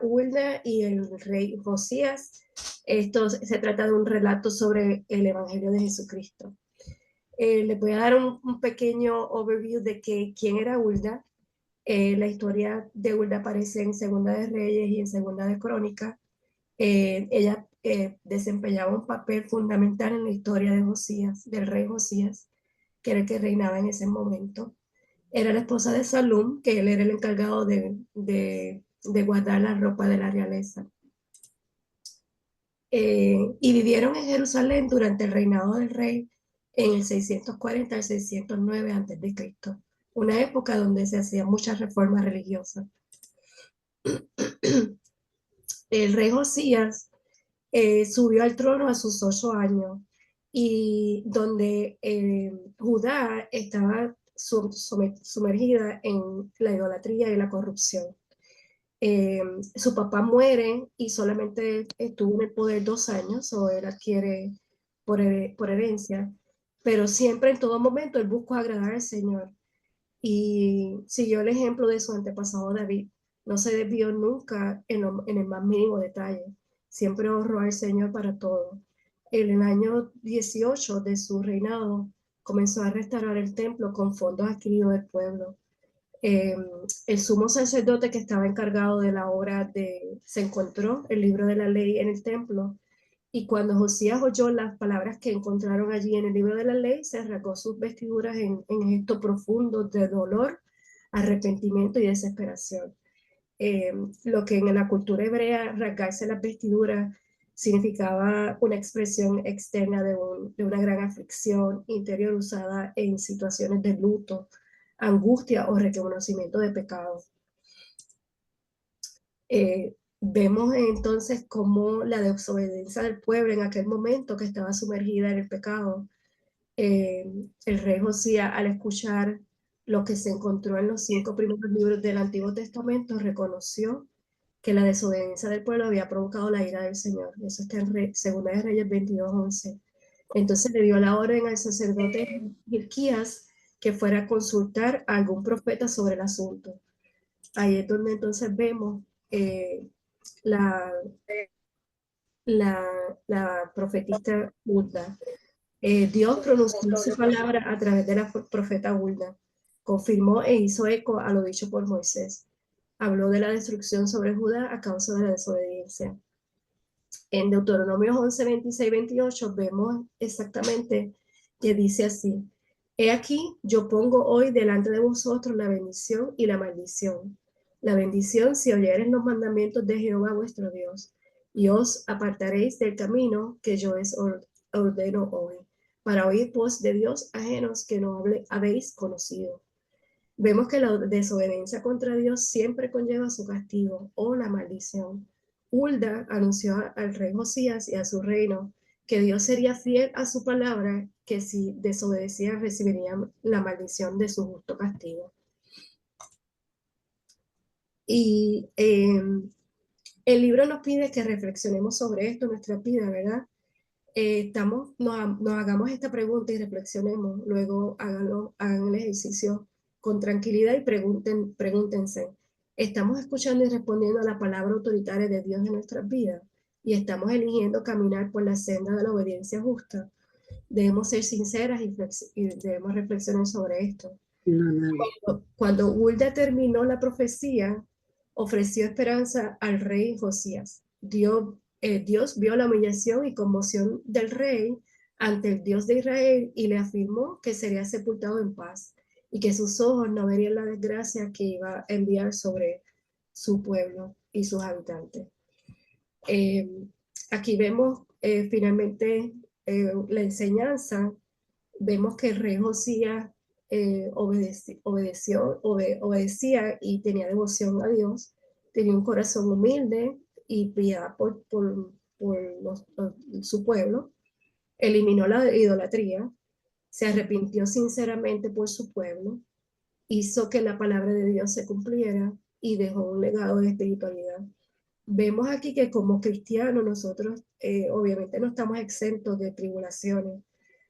Hulda y el rey Josías. Esto se trata de un relato sobre el Evangelio de Jesucristo. Les voy a dar un pequeño overview de quién era Hulda. La historia de Hulda aparece en Segunda de Reyes y en Segunda de Crónicas. Ella desempeñaba un papel fundamental en la historia de Josías, del rey Josías, que era el que reinaba en ese momento. Era la esposa de Salum, que él era el encargado de guardar la ropa de la realeza. Y vivieron en Jerusalén durante el reinado del rey en el 640 al 609 a.C., una época donde se hacían muchas reformas religiosas. El rey Josías subió al trono a sus 8 años y donde Judá estaba sumergida en la idolatría y la corrupción. Su papá muere y solamente estuvo en el poder 2 años, o él adquiere por herencia, pero siempre en todo momento él buscó agradar al Señor y siguió el ejemplo de su antepasado David. No se desvió nunca en el más mínimo detalle, siempre honró al Señor para todo. En el año 18 de su reinado comenzó a restaurar el templo con fondos adquiridos del pueblo. El sumo sacerdote que estaba encargado de la obra se encontró el libro de la ley en el templo, y cuando Josías oyó las palabras que encontraron allí en el libro de la ley, se rasgó sus vestiduras en gestos profundos de dolor, arrepentimiento y desesperación. Lo que en la cultura hebrea rasgarse las vestiduras significaba una expresión externa de una gran aflicción interior usada en situaciones de luto, angustia o reconocimiento de pecado. Vemos entonces cómo la desobediencia del pueblo en aquel momento que estaba sumergida en el pecado, el rey Josías, al escuchar lo que se encontró en los 5 primeros libros del Antiguo Testamento, reconoció que la desobediencia del pueblo había provocado la ira del Señor. Eso está en Segunda de Reyes 22:11. Entonces le dio la orden al sacerdote Hilquías que fuera a consultar a algún profeta sobre el asunto. Ahí es donde entonces vemos la, la, la profetista Hulda. Dios pronunció su palabra a través de la profeta Hulda. Confirmó e hizo eco a lo dicho por Moisés. Habló de la destrucción sobre Judá a causa de la desobediencia. En Deuteronomio 11, 26, 28 vemos exactamente que dice así: He aquí, yo pongo hoy delante de vosotros la bendición y la maldición. La bendición si oyereis los mandamientos de Jehová vuestro Dios, y os apartaréis del camino que yo os ordeno hoy, para oír voz de Dios ajenos que no habéis conocido. Vemos que la desobediencia contra Dios siempre conlleva su castigo o la maldición. Hulda anunció al rey Josías y a su reino que Dios sería fiel a su palabra, que si desobedecían recibirían la maldición de su justo castigo. Y el libro nos pide que reflexionemos sobre esto en nuestra vida, ¿verdad? Nos hagamos esta pregunta y reflexionemos, luego hagan el ejercicio con tranquilidad y pregúntense, ¿estamos escuchando y respondiendo a la palabra autoritaria de Dios en nuestras vidas? ¿Y estamos eligiendo caminar por la senda de la obediencia justa? Debemos ser sinceras y debemos reflexionar sobre esto. Cuando Hulda terminó la profecía, ofreció esperanza al rey Josías. Dios vio la humillación y conmoción del rey ante el Dios de Israel y le afirmó que sería sepultado en paz y que sus ojos no verían la desgracia que iba a enviar sobre su pueblo y sus habitantes. Eh, Aquí vemos finalmente la enseñanza. Vemos que el rey Josías obedecía y tenía devoción a Dios, tenía un corazón humilde y piedad por su pueblo, eliminó la idolatría, se arrepintió sinceramente por su pueblo, hizo que la palabra de Dios se cumpliera y dejó un legado de espiritualidad. Vemos aquí que como cristianos nosotros obviamente no estamos exentos de tribulaciones,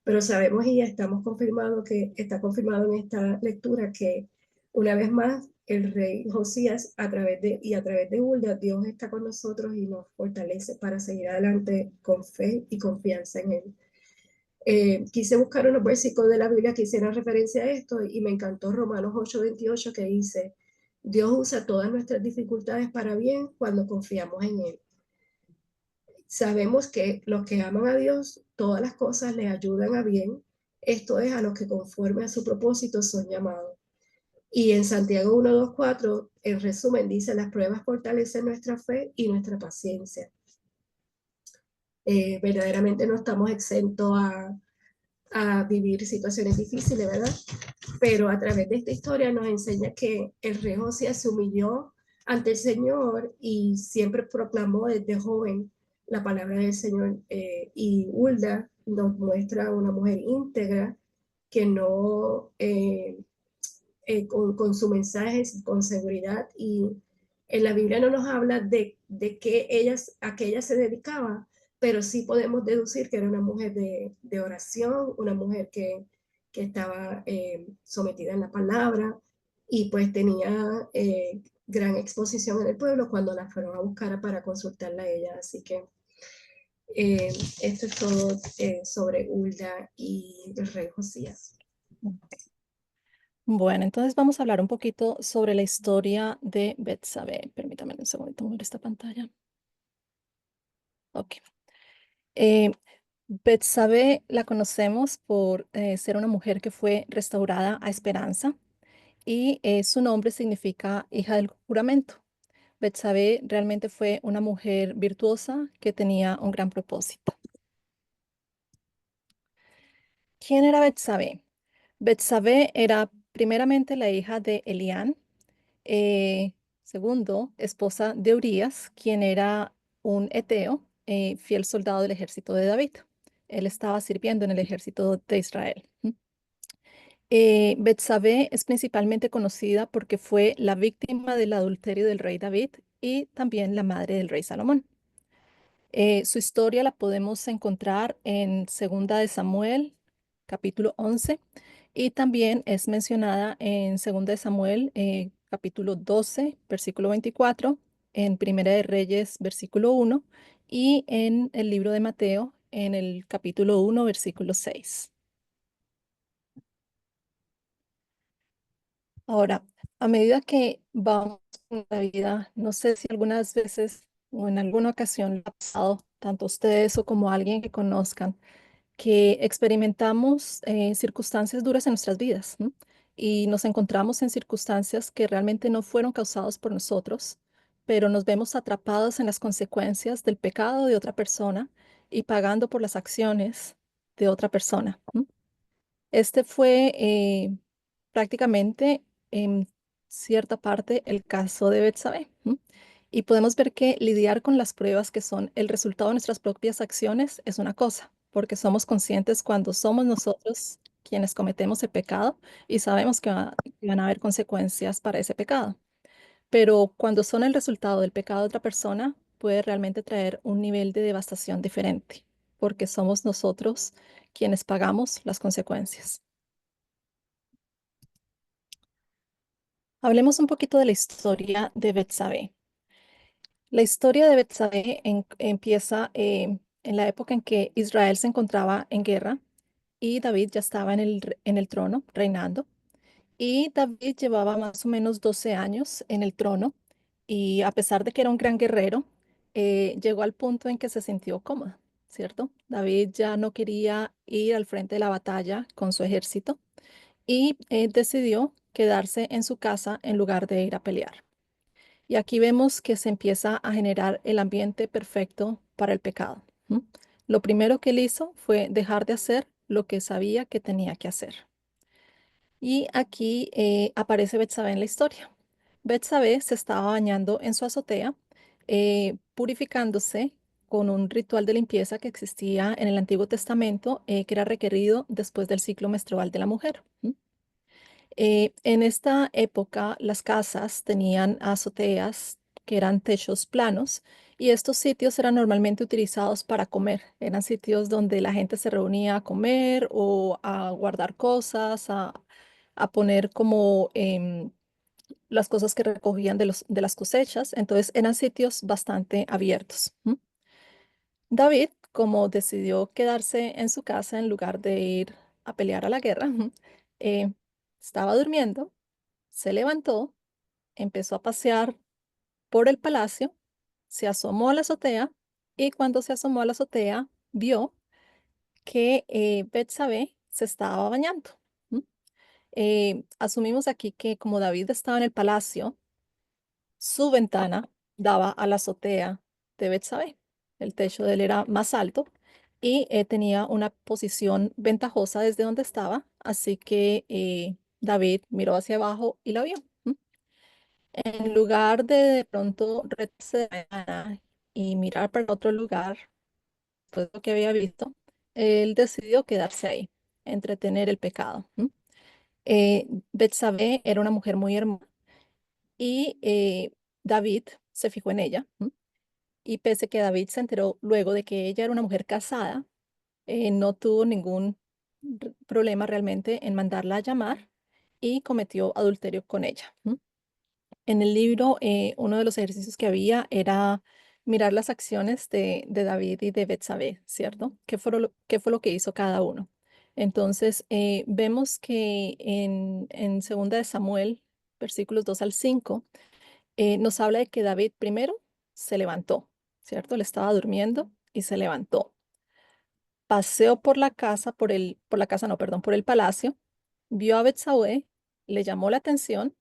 pero sabemos y ya está confirmado en esta lectura que una vez más el rey Josías a través de Hulda, Dios está con nosotros y nos fortalece para seguir adelante con fe y confianza en Él. Quise buscar unos versículos de la Biblia que hicieran referencia a esto y me encantó Romanos 8:28 que dice, Dios usa todas nuestras dificultades para bien cuando confiamos en Él. Sabemos que los que aman a Dios, todas las cosas les ayudan a bien. Esto es a los que conforme a su propósito son llamados. Y en Santiago 1:2-4, en resumen, dice, las pruebas fortalecen nuestra fe y nuestra paciencia. Verdaderamente no estamos exentos a vivir situaciones difíciles, ¿verdad? Pero a través de esta historia nos enseña que el rey Josías se humilló ante el Señor y siempre proclamó desde joven la palabra del Señor. Y Hulda nos muestra una mujer íntegra que no con su mensaje, con seguridad. Y en la Biblia no nos habla de a qué ella se dedicaba, pero sí podemos deducir que era una mujer de oración, una mujer que estaba sometida en la palabra y pues tenía gran exposición en el pueblo cuando la fueron a buscar para consultarla a ella. Así que eh, esto es todo sobre Hulda y el rey Josías. Bueno, entonces vamos a hablar un poquito sobre la historia de Betsabé. Permítame un segundito mover esta pantalla. Ok. Eh, Betsabé la conocemos por ser una mujer que fue restaurada a esperanza y su nombre significa hija del juramento. Betsabé realmente fue una mujer virtuosa que tenía un gran propósito. ¿Quién era Betsabé? Betsabé era primeramente la hija de Elián, eh, segundo, esposa de Urías, quien era un eteo, fiel soldado del ejército de David. Él estaba sirviendo en el ejército de Israel. Betsabé es principalmente conocida porque fue la víctima del adulterio del rey David y también la madre del rey Salomón. Su historia la podemos encontrar en Segunda de Samuel, capítulo 11, y también es mencionada en Segunda de Samuel, capítulo 12, versículo 24, en Primera de Reyes, versículo 1, y en el libro de Mateo, en el capítulo 1, versículo 6. Ahora, a medida que vamos en la vida, no sé si algunas veces o en alguna ocasión le ha pasado, tanto a ustedes o como a alguien que conozcan, que experimentamos circunstancias duras en nuestras vidas, ¿no? Y nos encontramos en circunstancias que realmente no fueron causadas por nosotros, pero nos vemos atrapados en las consecuencias del pecado de otra persona y pagando por las acciones de otra persona, ¿no? Este fue prácticamente en cierta parte el caso de Betsabé, ¿no? Y podemos ver que lidiar con las pruebas que son el resultado de nuestras propias acciones es una cosa, porque somos conscientes cuando somos nosotros quienes cometemos el pecado y sabemos que van a haber consecuencias para ese pecado. Pero cuando son el resultado del pecado de otra persona, puede realmente traer un nivel de devastación diferente, porque somos nosotros quienes pagamos las consecuencias. Hablemos un poquito de la historia de Betsabé. La historia de Betsabé empieza en la época en que Israel se encontraba en guerra y David ya estaba en el trono reinando. Y David llevaba más o menos 12 años en el trono y a pesar de que era un gran guerrero, llegó al punto en que se sintió cómodo, ¿cierto? David ya no quería ir al frente de la batalla con su ejército y decidió quedarse en su casa en lugar de ir a pelear. Y aquí vemos que se empieza a generar el ambiente perfecto para el pecado. ¿M? Lo primero que él hizo fue dejar de hacer lo que sabía que tenía que hacer. Y aquí aparece Betsabé en la historia. Betsabé se estaba bañando en su azotea, purificándose con un ritual de limpieza que existía en el Antiguo Testamento, que era requerido después del ciclo menstrual de la mujer. En esta época, las casas tenían azoteas que eran techos planos y estos sitios eran normalmente utilizados para comer. Eran sitios donde la gente se reunía a comer o a guardar cosas, a poner como las cosas que recogían de las cosechas. Entonces eran sitios bastante abiertos. David, como decidió quedarse en su casa en lugar de ir a pelear a la guerra, eh, estaba durmiendo, se levantó, empezó a pasear por el palacio, se asomó a la azotea y cuando se asomó a la azotea vio que Betsabé se estaba bañando. ¿M? Asumimos aquí que como David estaba en el palacio, su ventana daba a la azotea de Betsabé. El techo de él era más alto y tenía una posición ventajosa desde donde estaba, así que David miró hacia abajo y la vio. En lugar de pronto retirarse de la ventana y mirar para otro lugar, pues lo que había visto, él decidió quedarse ahí, entretener el pecado. Betsabé era una mujer muy hermosa y David se fijó en ella. Y pese que David se enteró luego de que ella era una mujer casada, no tuvo ningún problema realmente en mandarla a llamar y cometió adulterio con ella. En el libro, uno de los ejercicios que había era mirar las acciones de David y de Betsabé, ¿cierto? Qué fue lo que hizo cada uno? Entonces, vemos que en Segunda de Samuel, versículos 2 al 5, nos habla de que David primero se levantó, ¿cierto? Él estaba durmiendo y se levantó. Paseó por la casa, por la casa, no, perdón, por el palacio, vio a Betsabé, le llamó la atención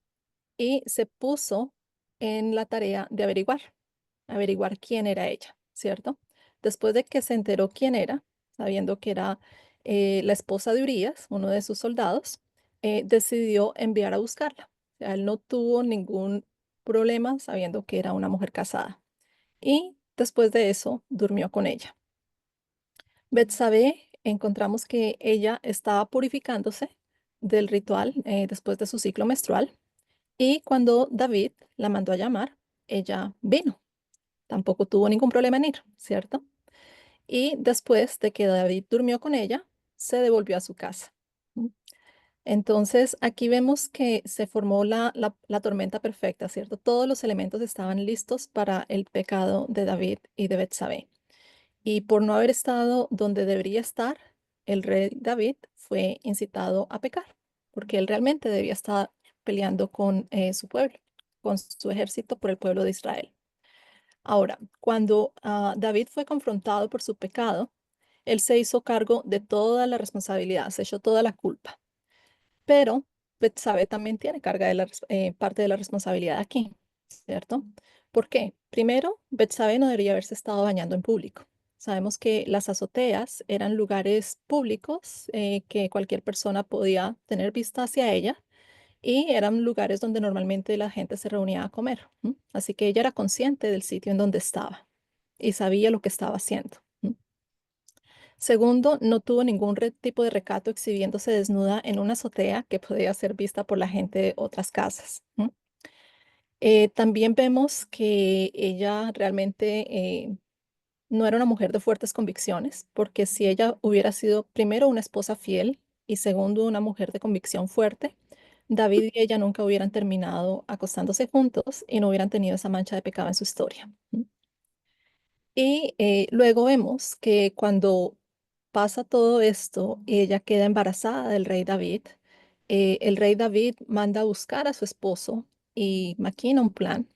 y se puso en la tarea de averiguar quién era ella, ¿cierto? Después de que se enteró quién era, sabiendo que era la esposa de Urías, uno de sus soldados, decidió enviar a buscarla. O sea, él no tuvo ningún problema sabiendo que era una mujer casada. Y después de eso, durmió con ella. Betsabé, encontramos que ella estaba purificándose del ritual después de su ciclo menstrual y cuando David la mandó a llamar, ella vino. Tampoco tuvo ningún problema en ir, ¿cierto? Y después de que David durmió con ella, se devolvió a su casa. ¿M? Entonces, aquí vemos que se formó la tormenta perfecta, ¿cierto? Todos los elementos estaban listos para el pecado de David y de Betsabé. Y por no haber estado donde debería estar, el rey David fue incitado a pecar, porque él realmente debía estar peleando con su pueblo, con su ejército por el pueblo de Israel. Ahora, cuando David fue confrontado por su pecado, él se hizo cargo de toda la responsabilidad, se echó toda la culpa. Pero Betsabé también tiene carga de parte de la responsabilidad aquí, ¿cierto? ¿Por qué? Primero, Betsabé no debería haberse estado bañando en público. Sabemos que las azoteas eran lugares públicos que cualquier persona podía tener vista hacia ella y eran lugares donde normalmente la gente se reunía a comer. Así que ella era consciente del sitio en donde estaba y sabía lo que estaba haciendo. Segundo, no tuvo ningún tipo de recato exhibiéndose desnuda en una azotea que podía ser vista por la gente de otras casas. También vemos que ella realmente no era una mujer de fuertes convicciones, porque si ella hubiera sido primero una esposa fiel y segundo una mujer de convicción fuerte, David y ella nunca hubieran terminado acostándose juntos y no hubieran tenido esa mancha de pecado en su historia. Y luego vemos que cuando pasa todo esto y ella queda embarazada del rey David, el rey David manda a buscar a su esposo y maquina un plan.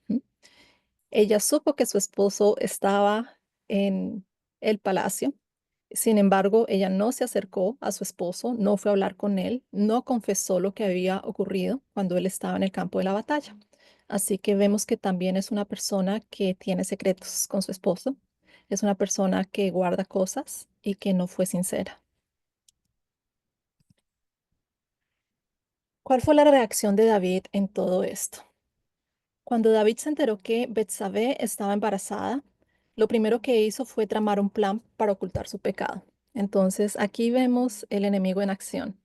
Ella supo que su esposo estaba en el palacio. Sin embargo, ella no se acercó a su esposo, no fue a hablar con él, no confesó lo que había ocurrido cuando él estaba en el campo de la batalla. Así que vemos que también es una persona que tiene secretos con su esposo, es una persona que guarda cosas y que no fue sincera. ¿Cuál fue la reacción de David en todo esto? Cuando David se enteró que Betsabé estaba embarazada, lo primero que hizo fue tramar un plan para ocultar su pecado. Entonces, aquí vemos el enemigo en acción.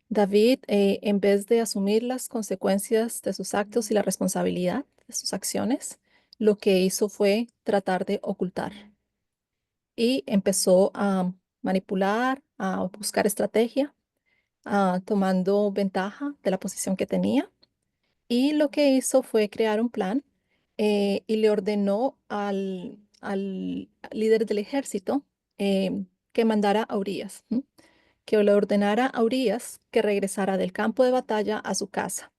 David, en vez de asumir las consecuencias de sus actos y la responsabilidad de sus acciones, lo que hizo fue tratar de ocultar y empezó a manipular, a buscar estrategia, tomando ventaja de la posición que tenía Y lo que hizo fue crear un plan y le ordenó al líder del ejército que mandara a Urías, ¿m? Que le ordenara a Urías que regresara del campo de batalla a su casa.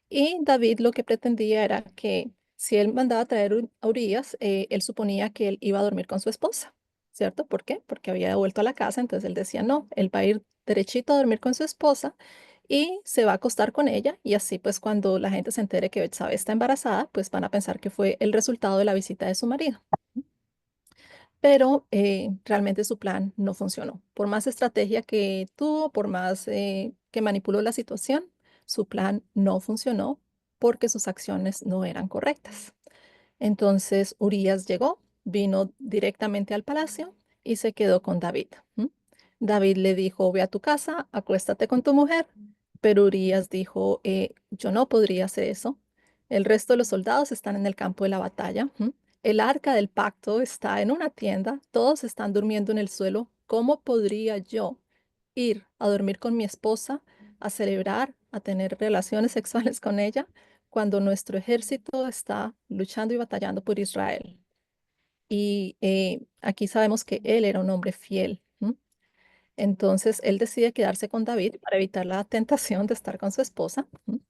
Y David lo que pretendía era que si él mandaba a traer a Urías, él suponía que él iba a dormir con su esposa, ¿cierto? ¿Por qué? Porque había vuelto a la casa, entonces él decía, no, él va a ir derechito a dormir con su esposa y se va a acostar con ella y así pues cuando la gente se entere que Betsabé está embarazada, pues van a pensar que fue el resultado de la visita de su marido. Pero realmente su plan no funcionó. Por más estrategia que tuvo, por más que manipuló la situación, su plan no funcionó porque sus acciones no eran correctas. Entonces Urías llegó, vino directamente al palacio y se quedó con David. ¿M? David le dijo, ve a tu casa, acuéstate con tu mujer, pero Urías dijo, yo no podría hacer eso. El resto de los soldados están en el campo de la batalla. ¿M? El arca del pacto está en una tienda, todos están durmiendo en el suelo. ¿Cómo podría yo ir a dormir con mi esposa, a celebrar, a tener relaciones sexuales con ella, cuando nuestro ejército está luchando y batallando por Israel? Y aquí sabemos que él era un hombre fiel. ¿M? Entonces él decide quedarse con David para evitar la tentación de estar con su esposa. ¿M?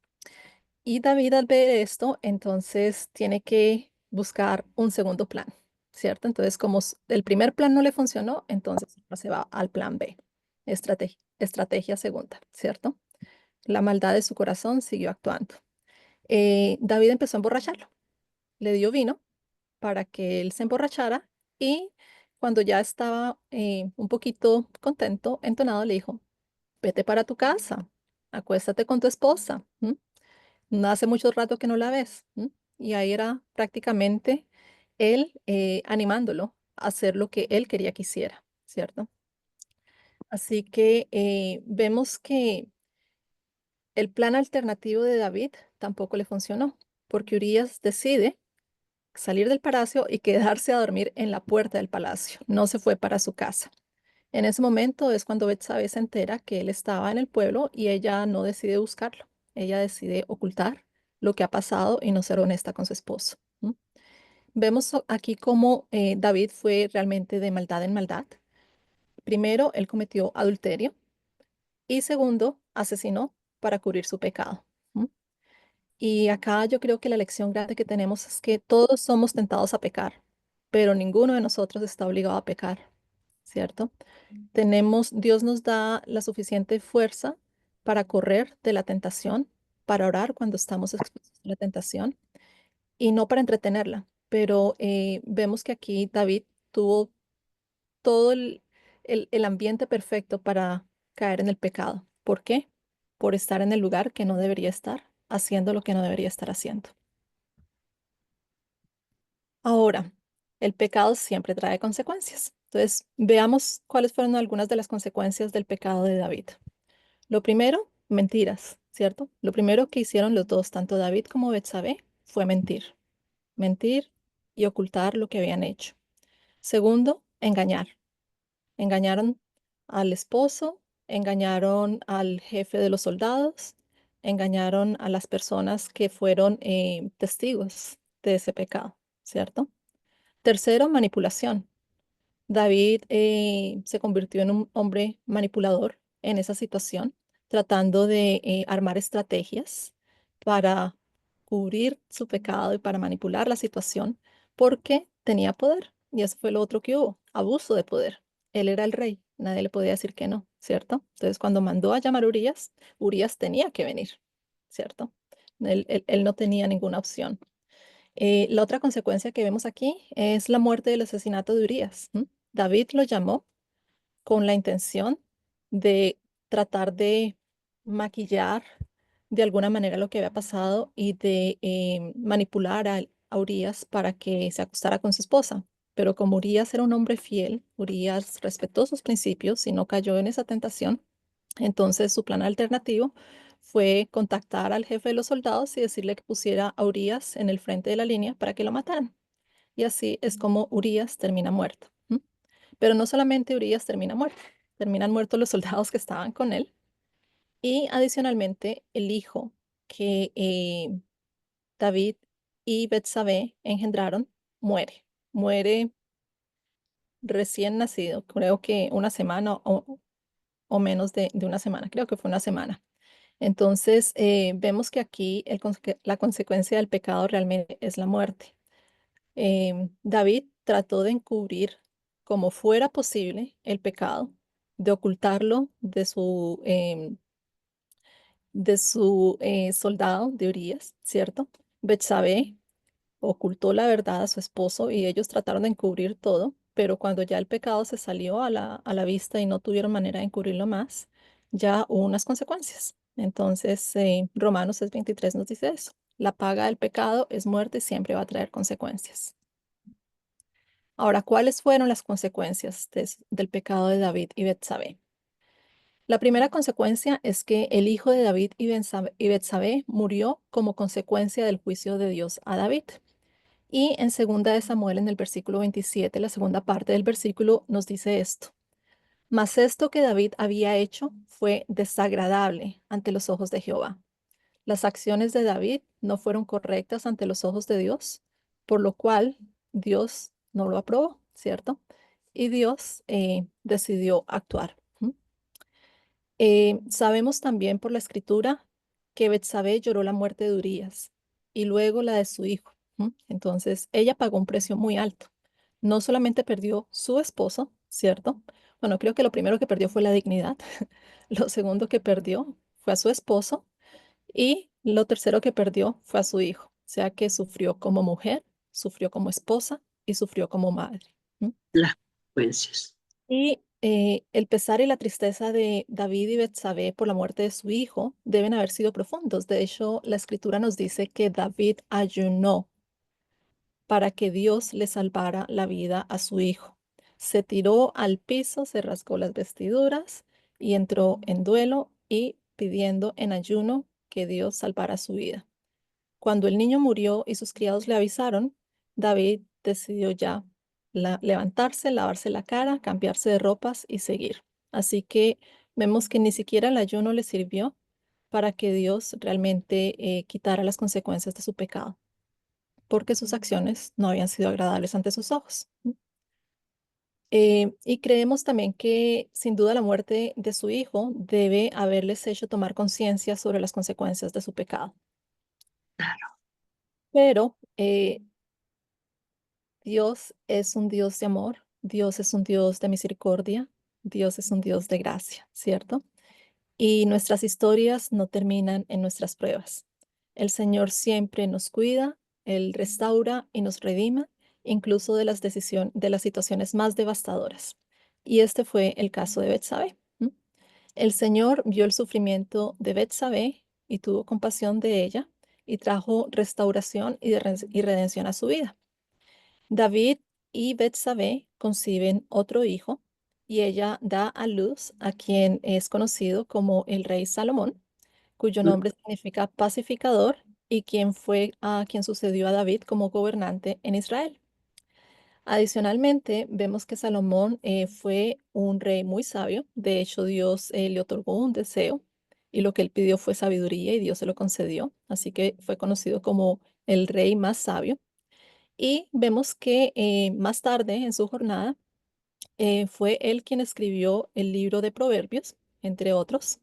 Y David al ver esto, entonces tiene que buscar un segundo plan, ¿cierto? Entonces como el primer plan no le funcionó, entonces ahora se va al plan B, estrategia segunda, ¿cierto? La maldad de su corazón siguió actuando. David empezó a emborracharlo, le dio vino para que él se emborrachara y cuando ya estaba un poquito contento, entonado, le dijo, vete para tu casa, acuéstate con tu esposa. ¿M? No hace mucho rato que no la ves. ¿M? Y ahí era prácticamente él animándolo a hacer lo que él quería que hiciera, ¿cierto? Así que vemos que el plan alternativo de David tampoco le funcionó, porque Urías decide salir del palacio y quedarse a dormir en la puerta del palacio. No se fue para su casa. En ese momento es cuando Betsabé se entera que él estaba en el pueblo y ella no decide buscarlo. Ella decide ocultar lo que ha pasado y no ser honesta con su esposo. ¿M? Vemos aquí cómo David fue realmente de maldad en maldad. Primero, él cometió adulterio y segundo, asesinó para cubrir su pecado. ¿M? Y acá yo creo que la lección grande que tenemos es que todos somos tentados a pecar, pero ninguno de nosotros está obligado a pecar, ¿cierto? Dios nos da la suficiente fuerza para correr de la tentación, para orar cuando estamos expuestos a la tentación y no para entretenerla. Pero vemos que aquí David tuvo todo el ambiente perfecto para caer en el pecado. ¿Por qué? Por estar en el lugar que no debería estar, haciendo lo que no debería estar haciendo. Ahora, el pecado siempre trae consecuencias. Entonces, veamos cuáles fueron algunas de las consecuencias del pecado de David. Lo primero, mentiras, ¿cierto? Lo primero que hicieron los dos, tanto David como Betsabé, fue mentir. Mentir y ocultar lo que habían hecho. Segundo, engañar. Engañaron al esposo, engañaron al jefe de los soldados, engañaron a las personas que fueron testigos de ese pecado, ¿cierto? Tercero, manipulación. David se convirtió en un hombre manipulador en esa situación, tratando de armar estrategias para cubrir su pecado y para manipular la situación, porque tenía poder. Y eso fue lo otro que hubo, abuso de poder. Él era el rey, nadie le podía decir que no, ¿cierto? Entonces, cuando mandó a llamar a Urías, Urías tenía que venir, ¿cierto? Él no tenía ninguna opción. La otra consecuencia que vemos aquí es la muerte del asesinato de Urías. ¿M? David lo llamó con la intención de tratar de maquillar de alguna manera lo que había pasado y de manipular a Urías para que se acostara con su esposa. Pero como Urías era un hombre fiel, Urías respetó sus principios y no cayó en esa tentación, entonces su plan alternativo fue contactar al jefe de los soldados y decirle que pusiera a Urías en el frente de la línea para que lo mataran. Y así es como Urías termina muerto. ¿M? Pero no solamente Urías termina muerto, terminan muertos los soldados que estaban con él y adicionalmente el hijo que David y Betsabé engendraron muere. Muere recién nacido, creo que una semana o menos de una semana, creo que fue una semana. Entonces, vemos que aquí la consecuencia del pecado realmente es la muerte. David trató de encubrir como fuera posible el pecado, de ocultarlo de su soldado de Urías, ¿cierto? Betsabé ocultó la verdad a su esposo y ellos trataron de encubrir todo, pero cuando ya el pecado se salió a la vista y no tuvieron manera de encubrirlo más, ya hubo unas consecuencias. Entonces, Romanos 6:23 nos dice eso. La paga del pecado es muerte y siempre va a traer consecuencias. Ahora, ¿cuáles fueron las consecuencias del pecado de David y Betsabé? La primera consecuencia es que el hijo de David y Betsabé murió como consecuencia del juicio de Dios a David. Y en segunda de Samuel, en el versículo 27, la segunda parte del versículo nos dice esto. Mas esto que David había hecho fue desagradable ante los ojos de Jehová. Las acciones de David no fueron correctas ante los ojos de Dios, por lo cual Dios no lo aprobó, ¿cierto? Y Dios decidió actuar. ¿Mm? Sabemos también por la escritura que Betsabé lloró la muerte de Urías y luego la de su hijo. Entonces, ella pagó un precio muy alto. No solamente perdió su esposo, ¿cierto? Bueno, creo que lo primero que perdió fue la dignidad. Lo segundo que perdió fue a su esposo y lo tercero que perdió fue a su hijo. O sea que sufrió como mujer, sufrió como esposa y sufrió como madre. ¿Mm? las consecuencias. Y el pesar y la tristeza de David y Betsabé por la muerte de su hijo deben haber sido profundos. De hecho, la escritura nos dice que David ayunó para que Dios le salvara la vida a su hijo. Se tiró al piso, se rasgó las vestiduras y entró en duelo y pidiendo en ayuno que Dios salvara su vida. Cuando el niño murió y sus criados le avisaron, David decidió ya levantarse, lavarse la cara, cambiarse de ropas y seguir. Así que vemos que ni siquiera el ayuno le sirvió para que Dios realmente quitara las consecuencias de su pecado, porque sus acciones no habían sido agradables ante sus ojos. Y creemos también que sin duda la muerte de su hijo debe haberles hecho tomar conciencia sobre las consecuencias de su pecado. Pero Dios es un Dios de amor, Dios es un Dios de misericordia, Dios es un Dios de gracia, ¿cierto? Y nuestras historias no terminan en nuestras pruebas. El Señor siempre nos cuida, Él restaura y nos redima, incluso de las situaciones más devastadoras. Y este fue el caso de Betsabé. El Señor vio el sufrimiento de Betsabé y tuvo compasión de ella y trajo restauración y redención a su vida. David y Betsabé conciben otro hijo y ella da a luz a quien es conocido como el rey Salomón, cuyo nombre significa pacificador y quien fue a quien sucedió a David como gobernante en Israel. Adicionalmente, vemos que Salomón fue un rey muy sabio. De hecho, Dios le otorgó un deseo y lo que él pidió fue sabiduría y Dios se lo concedió. Así que fue conocido como el rey más sabio. Y vemos que más tarde en su jornada fue él quien escribió el libro de Proverbios, entre otros,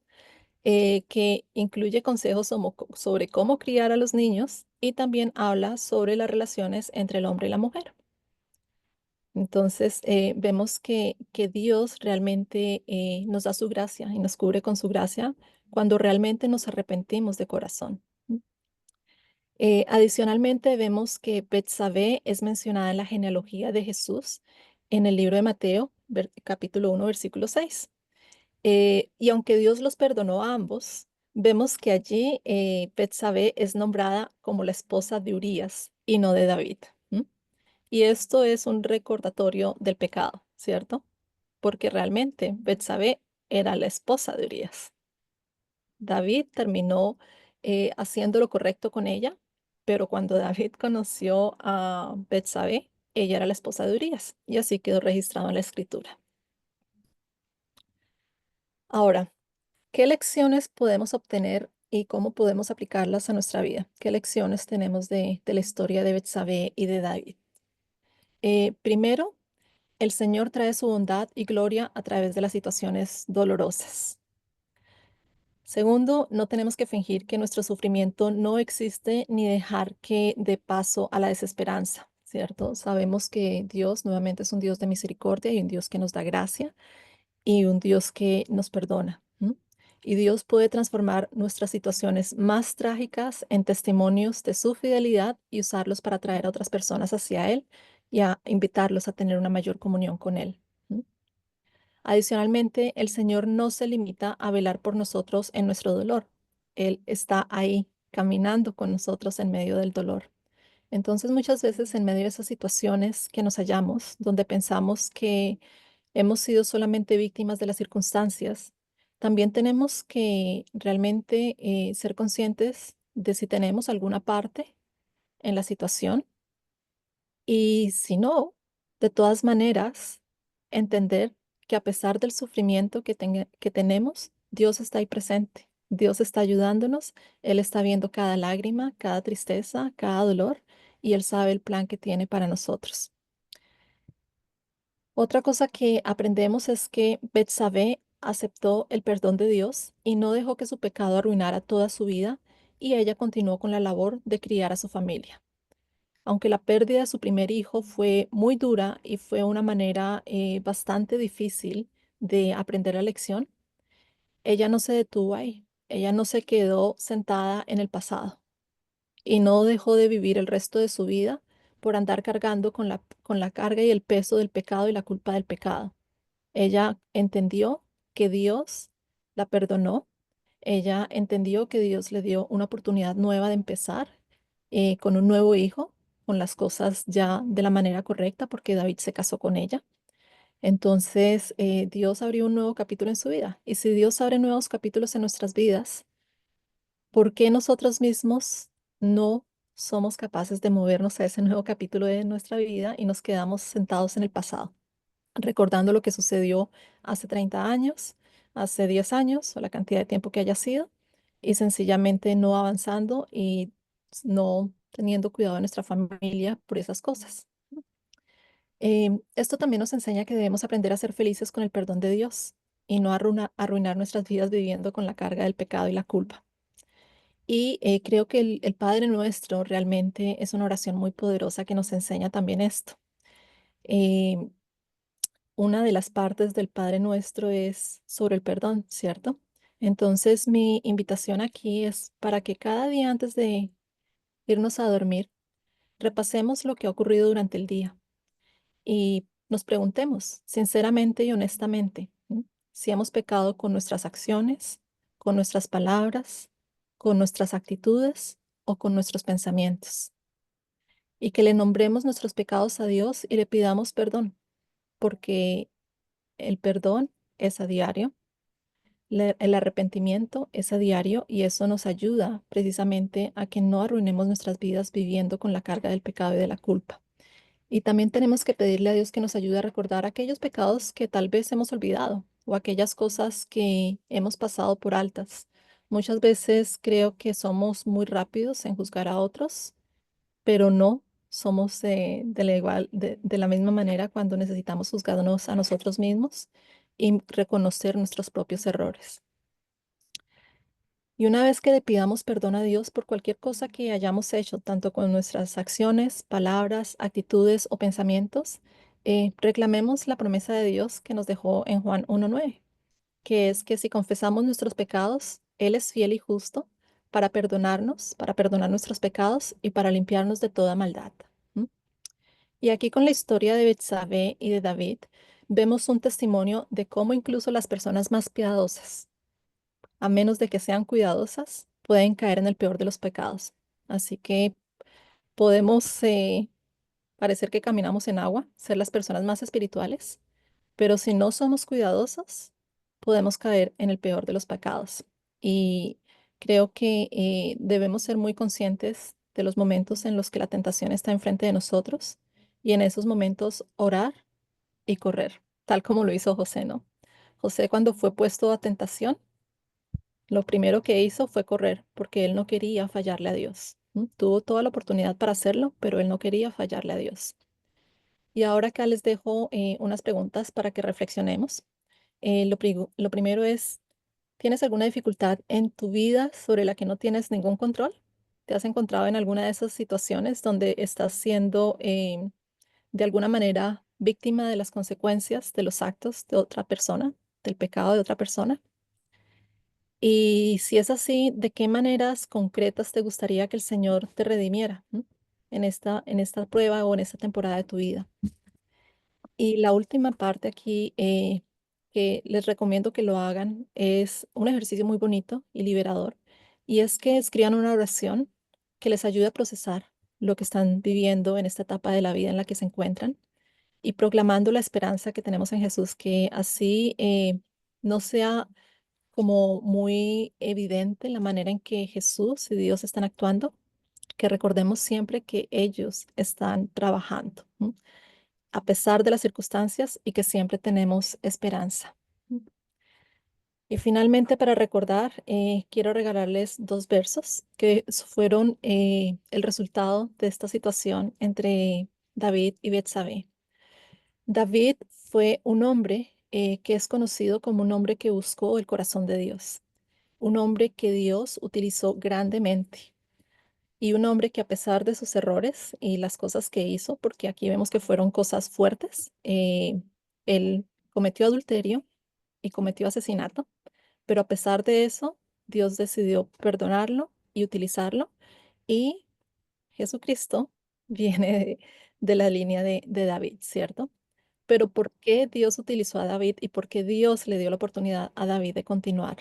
que incluye consejos sobre cómo criar a los niños y también habla sobre las relaciones entre el hombre y la mujer. Entonces, vemos que Dios realmente nos da su gracia y nos cubre con su gracia cuando realmente nos arrepentimos de corazón. Adicionalmente, vemos que Betsabé es mencionada en la genealogía de Jesús en el libro de Mateo, capítulo 1, versículo 6. Y aunque Dios los perdonó a ambos, vemos que allí Betsabé es nombrada como la esposa de Urías y no de David. ¿M? Y esto es un recordatorio del pecado, ¿cierto? Porque realmente Betsabé era la esposa de Urías. David terminó haciendo lo correcto con ella, pero cuando David conoció a Betsabé, ella era la esposa de Urías y así quedó registrado en la escritura. Ahora, ¿qué lecciones podemos obtener y cómo podemos aplicarlas a nuestra vida. ¿Qué lecciones tenemos de la historia de Betsabé y de David? Primero, el Señor trae su bondad y gloria a través de las situaciones dolorosas. Segundo, no tenemos que fingir que nuestro sufrimiento no existe ni dejar que dé paso a la desesperanza, ¿cierto? Sabemos que Dios nuevamente es un Dios de misericordia y un Dios que nos da gracia y un Dios que nos perdona. ¿M? Y Dios puede transformar nuestras situaciones más trágicas en testimonios de su fidelidad y usarlos para atraer a otras personas hacia Él y a invitarlos a tener una mayor comunión con Él. ¿M? Adicionalmente, el Señor no se limita a velar por nosotros en nuestro dolor. Él está ahí, caminando con nosotros en medio del dolor. Entonces, muchas veces en medio de esas situaciones que nos hallamos, donde pensamos que hemos sido solamente víctimas de las circunstancias, también tenemos que realmente ser conscientes de si tenemos alguna parte en la situación y si no, de todas maneras, entender que a pesar del sufrimiento que tenemos, Dios está ahí presente. Dios está ayudándonos, Él está viendo cada lágrima, cada tristeza, cada dolor, y Él sabe el plan que tiene para nosotros. Otra cosa que aprendemos es que Betsabé aceptó el perdón de Dios y no dejó que su pecado arruinara toda su vida, y ella continuó con la labor de criar a su familia. Aunque la pérdida de su primer hijo fue muy dura y fue una manera bastante difícil de aprender la lección, ella no se detuvo ahí. Ella no se quedó sentada en el pasado y no dejó de vivir el resto de su vida por andar cargando con la carga y el peso del pecado y la culpa del pecado. Ella entendió que Dios la perdonó. Ella entendió que Dios le dio una oportunidad nueva de empezar con un nuevo hijo, con las cosas ya de la manera correcta, porque David se casó con ella. Entonces, Dios abrió un nuevo capítulo en su vida. Y si Dios abre nuevos capítulos en nuestras vidas, ¿por qué nosotros mismos no somos capaces de movernos a ese nuevo capítulo de nuestra vida y nos quedamos sentados en el pasado, recordando lo que sucedió hace 30 años, hace 10 años o la cantidad de tiempo que haya sido, y sencillamente no avanzando y no teniendo cuidado de nuestra familia por esas cosas? Esto también nos enseña que debemos aprender a ser felices con el perdón de Dios y no arruinar nuestras vidas viviendo con la carga del pecado y la culpa. Y creo que el Padre Nuestro realmente es una oración muy poderosa que nos enseña también esto. Em, una de las partes del Padre Nuestro es sobre el perdón, ¿cierto? Entonces, mi invitación aquí es para que cada día antes de irnos a dormir, repasemos lo que ha ocurrido durante el día y nos preguntemos sinceramente y honestamente, ¿m? Si hemos pecado con nuestras acciones, con nuestras palabras, con nuestras actitudes o con nuestros pensamientos. Y que le nombremos nuestros pecados a Dios y le pidamos perdón, porque el perdón es a diario, el arrepentimiento es a diario, y eso nos ayuda precisamente a que no arruinemos nuestras vidas viviendo con la carga del pecado y de la culpa. Y también tenemos que pedirle a Dios que nos ayude a recordar aquellos pecados que tal vez hemos olvidado o aquellas cosas que hemos pasado por altas. Muchas veces creo que somos muy rápidos en juzgar a otros, pero no somos de la misma manera cuando necesitamos juzgarnos a nosotros mismos y reconocer nuestros propios errores. Y una vez que le pidamos perdón a Dios por cualquier cosa que hayamos hecho, tanto con nuestras acciones, palabras, actitudes o pensamientos, reclamemos la promesa de Dios que nos dejó en Juan 1:9, que es que si confesamos nuestros pecados, Él es fiel y justo para perdonar nuestros pecados y para limpiarnos de toda maldad. ¿M? Y aquí con la historia de Betsabé y de David, vemos un testimonio de cómo incluso las personas más piadosas, a menos de que sean cuidadosas, pueden caer en el peor de los pecados. Así que podemos parecer que caminamos en agua, ser las personas más espirituales, pero si no somos cuidadosos, podemos caer en el peor de los pecados. Y creo que debemos ser muy conscientes de los momentos en los que la tentación está enfrente de nosotros, y en esos momentos orar y correr, tal como lo hizo José, ¿no? José, cuando fue puesto a tentación, Lo primero que hizo fue correr porque él no quería fallarle a Dios. Tuvo toda la oportunidad para hacerlo, pero él no quería fallarle a Dios. Y ahora acá les dejo unas preguntas para que reflexionemos. Lo primero es, ¿tienes alguna dificultad en tu vida sobre la que no tienes ningún control? ¿Te has encontrado en alguna de esas situaciones donde estás siendo de alguna manera víctima de las consecuencias de los actos de otra persona, del pecado de otra persona? Y si es así, ¿de qué maneras concretas te gustaría que el Señor te redimiera, en esta prueba o en esta temporada de tu vida? Y la última parte aquí que les recomiendo que lo hagan es un ejercicio muy bonito y liberador, y es que escriban una oración que les ayude a procesar lo que están viviendo en esta etapa de la vida en la que se encuentran y proclamando la esperanza que tenemos en Jesús, que así no sea como muy evidente la manera en que Jesús y Dios están actuando, que recordemos siempre que ellos están trabajando, a pesar de las circunstancias y que siempre tenemos esperanza. Y finalmente, para recordar, quiero regalarles dos versos que fueron el resultado de esta situación entre David y Betsabé. David fue un hombre que es conocido como un hombre que buscó el corazón de Dios, un hombre que Dios utilizó grandemente y un hombre que a pesar de sus errores y las cosas que hizo, porque aquí vemos que fueron cosas fuertes, él cometió adulterio y cometió asesinato, pero a pesar de eso, Dios decidió perdonarlo y utilizarlo, y Jesucristo viene de la línea de David, ¿cierto? Pero ¿por qué Dios utilizó a David y por qué Dios le dio la oportunidad a David de continuar?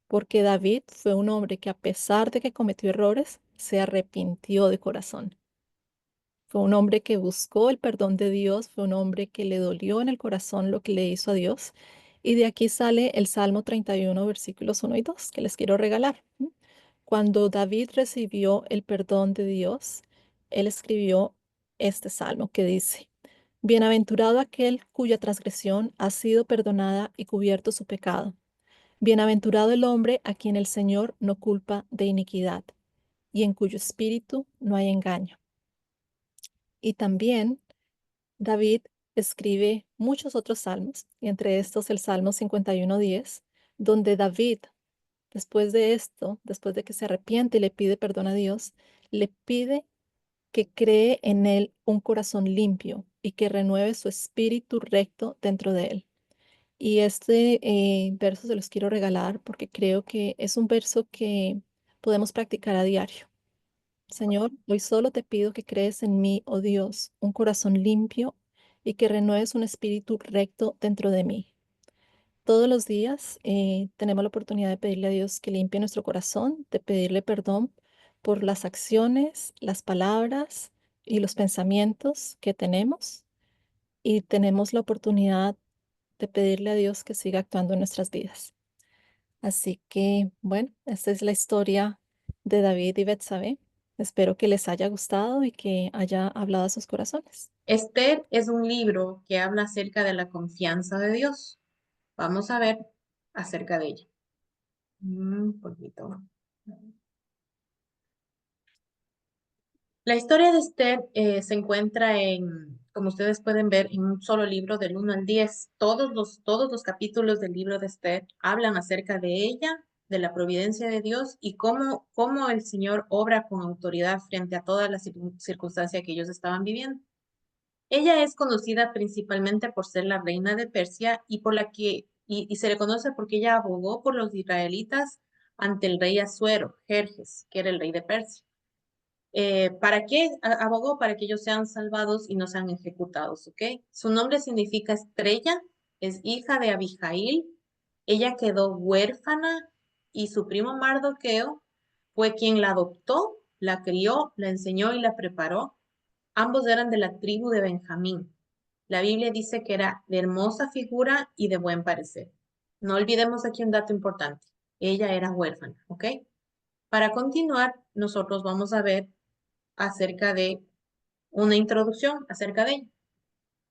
Porque David fue un hombre que a pesar de que cometió errores, se arrepintió de corazón. Fue un hombre que buscó el perdón de Dios, fue un hombre que le dolió en el corazón lo que le hizo a Dios. Y de aquí sale el Salmo 31, versículos 1 y 2, que les quiero regalar. Cuando David recibió el perdón de Dios, él escribió este salmo que dice: Bienaventurado aquel cuya transgresión ha sido perdonada y cubierto su pecado. Bienaventurado el hombre a quien el Señor no culpa de iniquidad y en cuyo espíritu no hay engaño. Y también David escribe muchos otros salmos, y entre estos el Salmo 51:10, donde David, después de esto, después de que se arrepiente y le pide perdón a Dios, le pide que cree en él un corazón limpio y que renueve su espíritu recto dentro de él. Y este verso se los quiero regalar porque creo que es un verso que podemos practicar a diario. Señor, hoy solo te pido que crees en mí, oh Dios, un corazón limpio y que renueves un espíritu recto dentro de mí. Todos los días tenemos la oportunidad de pedirle a Dios que limpie nuestro corazón, de pedirle perdón por las acciones, las palabras y los pensamientos que tenemos. Y tenemos la oportunidad de pedirle a Dios que siga actuando en nuestras vidas. Así que, bueno, esta es la historia de David y Betsabé. Espero que les haya gustado y que haya hablado a sus corazones. Esther es un libro que habla acerca de la confianza de Dios. Vamos a ver acerca de ella. Un poquito. La historia de Esther se encuentra como ustedes pueden ver, en un solo libro del 1 al 10. Todos los capítulos del libro de Esther hablan acerca de ella, de la providencia de Dios y cómo el Señor obra con autoridad frente a todas las circunstancias que ellos estaban viviendo. Ella es conocida principalmente por ser la reina de Persia y se le conoce porque ella abogó por los israelitas ante el rey Asuero, Jerjes, que era el rey de Persia. ¿Para qué? Abogó para que ellos sean salvados y no sean ejecutados, ¿ok? Su nombre significa estrella, es hija de Abijail, ella quedó huérfana y su primo Mardoqueo fue quien la adoptó, la crió, la enseñó y la preparó. Ambos eran de la tribu de Benjamín. La Biblia dice que era de hermosa figura y de buen parecer. No olvidemos aquí un dato importante. Ella era huérfana, ¿ok? Para continuar, nosotros vamos a ver acerca de una introducción acerca de ella.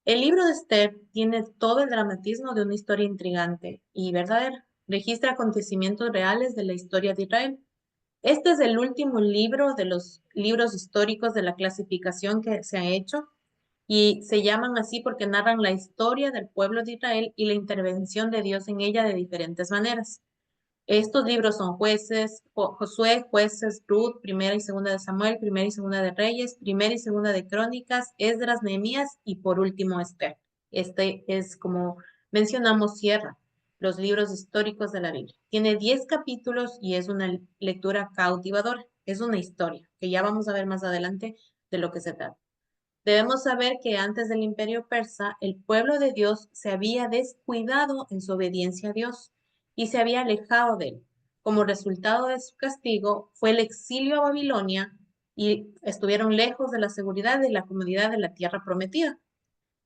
El libro de Esther tiene todo el dramatismo de una historia intrigante y verdadera. registra acontecimientos reales de la historia de Israel. Este es el último libro de los libros históricos de la clasificación que se ha hecho y se llaman así porque narran la historia del pueblo de Israel y la intervención de Dios en ella de diferentes maneras. Estos libros son Josué, Jueces, Ruth, Primera y Segunda de Samuel, Primera y Segunda de Reyes, Primera y Segunda de Crónicas, Esdras, Nehemías y por último Esther. Este es, como mencionamos, cierra los libros históricos de la Biblia. Tiene 10 capítulos y es una lectura cautivadora. Es una historia que ya vamos a ver más adelante de lo que se trata. Debemos saber que antes del Imperio Persa, el pueblo de Dios se había descuidado en su obediencia a Dios y se había alejado de él. Como resultado de su castigo fue el exilio a Babilonia y estuvieron lejos de la seguridad y la comodidad de la tierra prometida.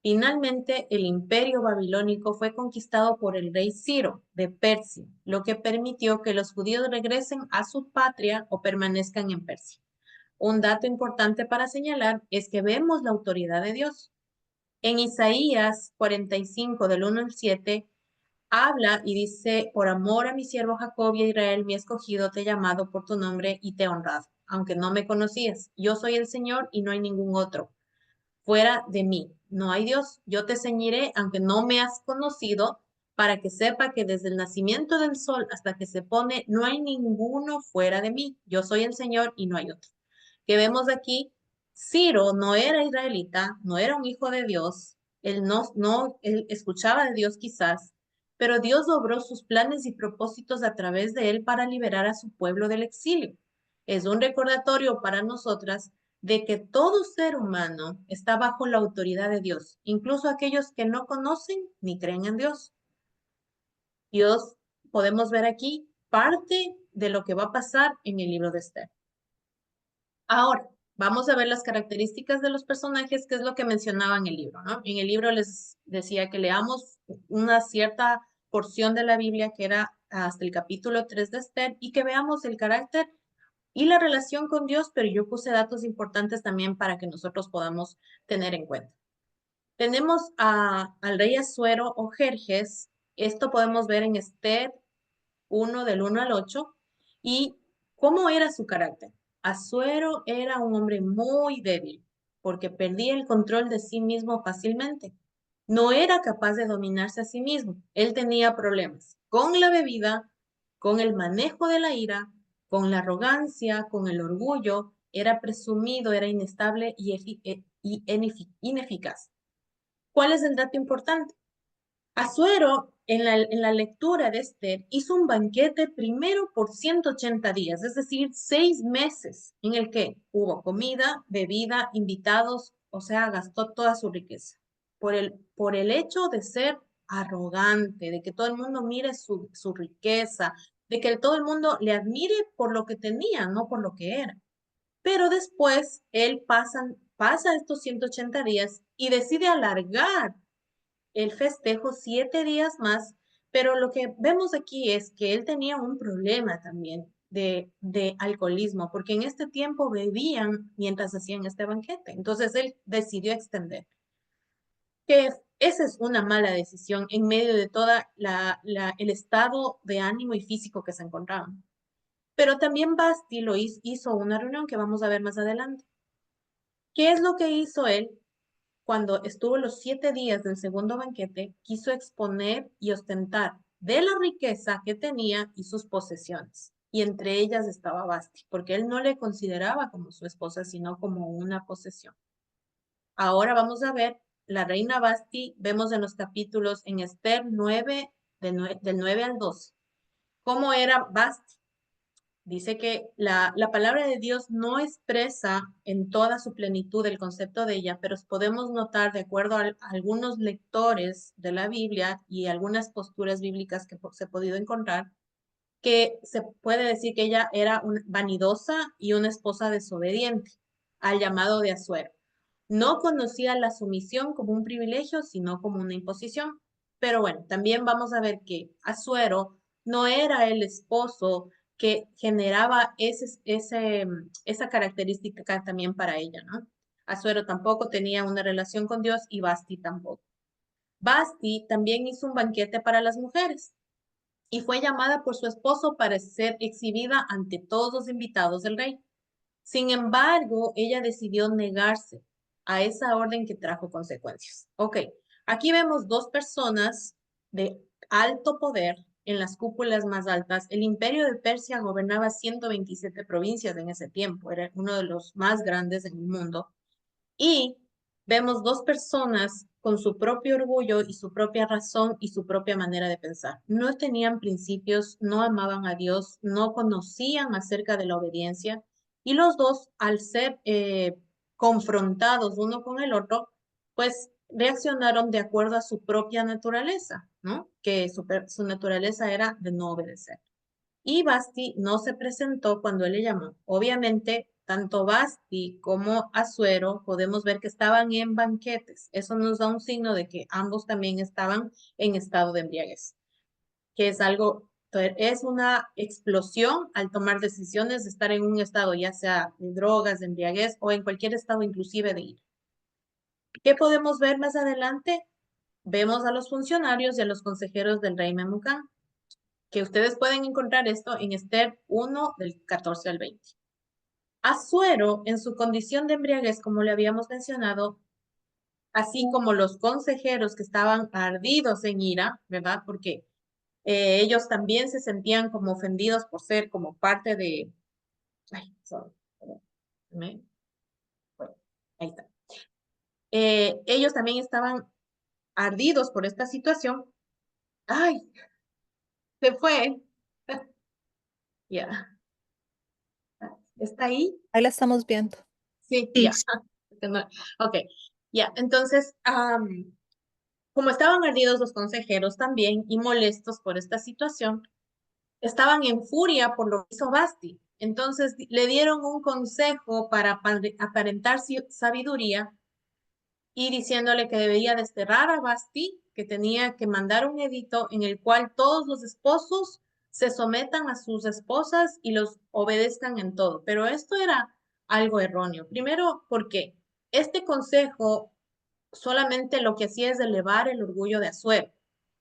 Finalmente, el imperio babilónico fue conquistado por el rey Ciro de Persia, lo que permitió que los judíos regresen a su patria o permanezcan en Persia. Un dato importante para señalar es que vemos la autoridad de Dios. En Isaías 45, del 1 al 7, habla y dice, por amor a mi siervo Jacob y a Israel, mi escogido, te he llamado por tu nombre y te he honrado, aunque no me conocías. Yo soy el Señor y no hay ningún otro. Fuera de mí, no hay Dios. Yo te ceñiré, aunque no me has conocido, para que sepa que desde el nacimiento del sol hasta que se pone, no hay ninguno fuera de mí. Yo soy el Señor y no hay otro. Que vemos aquí, Ciro no era israelita, no era un hijo de Dios, él escuchaba de Dios quizás, pero Dios obró sus planes y propósitos a través de él para liberar a su pueblo del exilio. Es un recordatorio para nosotras de que todo ser humano está bajo la autoridad de Dios, incluso aquellos que no conocen ni creen en Dios. Dios, podemos ver aquí parte de lo que va a pasar en el libro de Esther. Ahora, vamos a ver las características de los personajes, que es lo que mencionaba en el libro, ¿no? En el libro les decía que leamos una cierta porción de la Biblia que era hasta el capítulo 3 de Esther y que veamos el carácter y la relación con Dios, pero yo puse datos importantes también para que nosotros podamos tener en cuenta. Tenemos al rey Asuero o Jerjes, esto podemos ver en Esther 1 del 1 al 8, y cómo era su carácter. Asuero era un hombre muy débil, porque perdía el control de sí mismo fácilmente. No era capaz de dominarse a sí mismo. Él tenía problemas con la bebida, con el manejo de la ira, con la arrogancia, con el orgullo. Era presumido, era inestable y ineficaz. ¿Cuál es el dato importante? Asuero, en la lectura de Esther, hizo un banquete primero por 180 días, es decir, 6 meses, en el que hubo comida, bebida, invitados, o sea, gastó toda su riqueza. Por el hecho de ser arrogante, de que todo el mundo mire su riqueza, de que todo el mundo le admire por lo que tenía, no por lo que era. Pero después él pasa estos 180 días y decide alargar el festejo 7 días más, pero lo que vemos aquí es que él tenía un problema también de alcoholismo, porque en este tiempo bebían mientras hacían este banquete. Entonces él decidió extender. Que esa es una mala decisión en medio de toda el estado de ánimo y físico que se encontraban. Pero también Basti hizo una reunión que vamos a ver más adelante. ¿Qué es lo que hizo él? Cuando estuvo los 7 días del segundo banquete, quiso exponer y ostentar de la riqueza que tenía y sus posesiones. Y entre ellas estaba Basti, porque él no le consideraba como su esposa, sino como una posesión. Ahora vamos a ver la reina Basti, vemos en los capítulos en Esther 9, del 9 al 12, cómo era Basti. Dice que la palabra de Dios no expresa en toda su plenitud el concepto de ella, pero podemos notar, de acuerdo a algunos lectores de la Biblia y algunas posturas bíblicas que se ha podido encontrar, que se puede decir que ella era vanidosa y una esposa desobediente al llamado de Asuero. No conocía la sumisión como un privilegio, sino como una imposición. Pero bueno, también vamos a ver que Asuero no era el esposo que generaba esa característica también para ella, ¿no? Asuero tampoco tenía una relación con Dios y Basti tampoco. Basti también hizo un banquete para las mujeres. y fue llamada por su esposo para ser exhibida ante todos los invitados del rey. Sin embargo, ella decidió negarse a esa orden que trajo consecuencias. Ok, aquí vemos dos personas de alto poder en las cúpulas más altas. El imperio de Persia gobernaba 127 provincias en ese tiempo, era uno de los más grandes en el mundo. Y vemos dos personas con su propio orgullo y su propia razón y su propia manera de pensar. No tenían principios, no amaban a Dios, no conocían acerca de la obediencia. Y los dos, al ser confrontados uno con el otro, pues reaccionaron de acuerdo a su propia naturaleza, ¿no? Que su naturaleza era de no obedecer. Y Basti no se presentó cuando él le llamó. Obviamente, tanto Basti como Asuero podemos ver que estaban en banquetes. Eso nos da un signo de que ambos también estaban en estado de embriaguez, que es algo, es una explosión al tomar decisiones de estar en un estado, ya sea de drogas, de embriaguez o en cualquier estado inclusive de ira. ¿Qué podemos ver más adelante? Vemos a los funcionarios y a los consejeros del rey Memucán, que ustedes pueden encontrar esto en Esther 1 del 14 al 20. Asuero, en su condición de embriaguez, como le habíamos mencionado, así como los consejeros que estaban ardidos en ira, ¿verdad? Porque ellos también se sentían como ofendidos por ser como parte de... Ay, sorry. Bueno, ahí está. Ellos también estaban ardidos por esta situación. Ay, se fue. Ya. ¿Está ahí? Ahí la estamos viendo. Sí, Sí, ya. Ok, ya. Entonces, como estaban ardidos los consejeros también y molestos por esta situación, estaban en furia por lo que hizo Basti. Entonces le dieron un consejo para aparentar sabiduría y diciéndole que debía desterrar a Basti, que tenía que mandar un edicto en el cual todos los esposos se sometan a sus esposas y los obedezcan en todo. Pero esto era algo erróneo. Primero, porque este consejo solamente lo que hacía es elevar el orgullo de Asuero.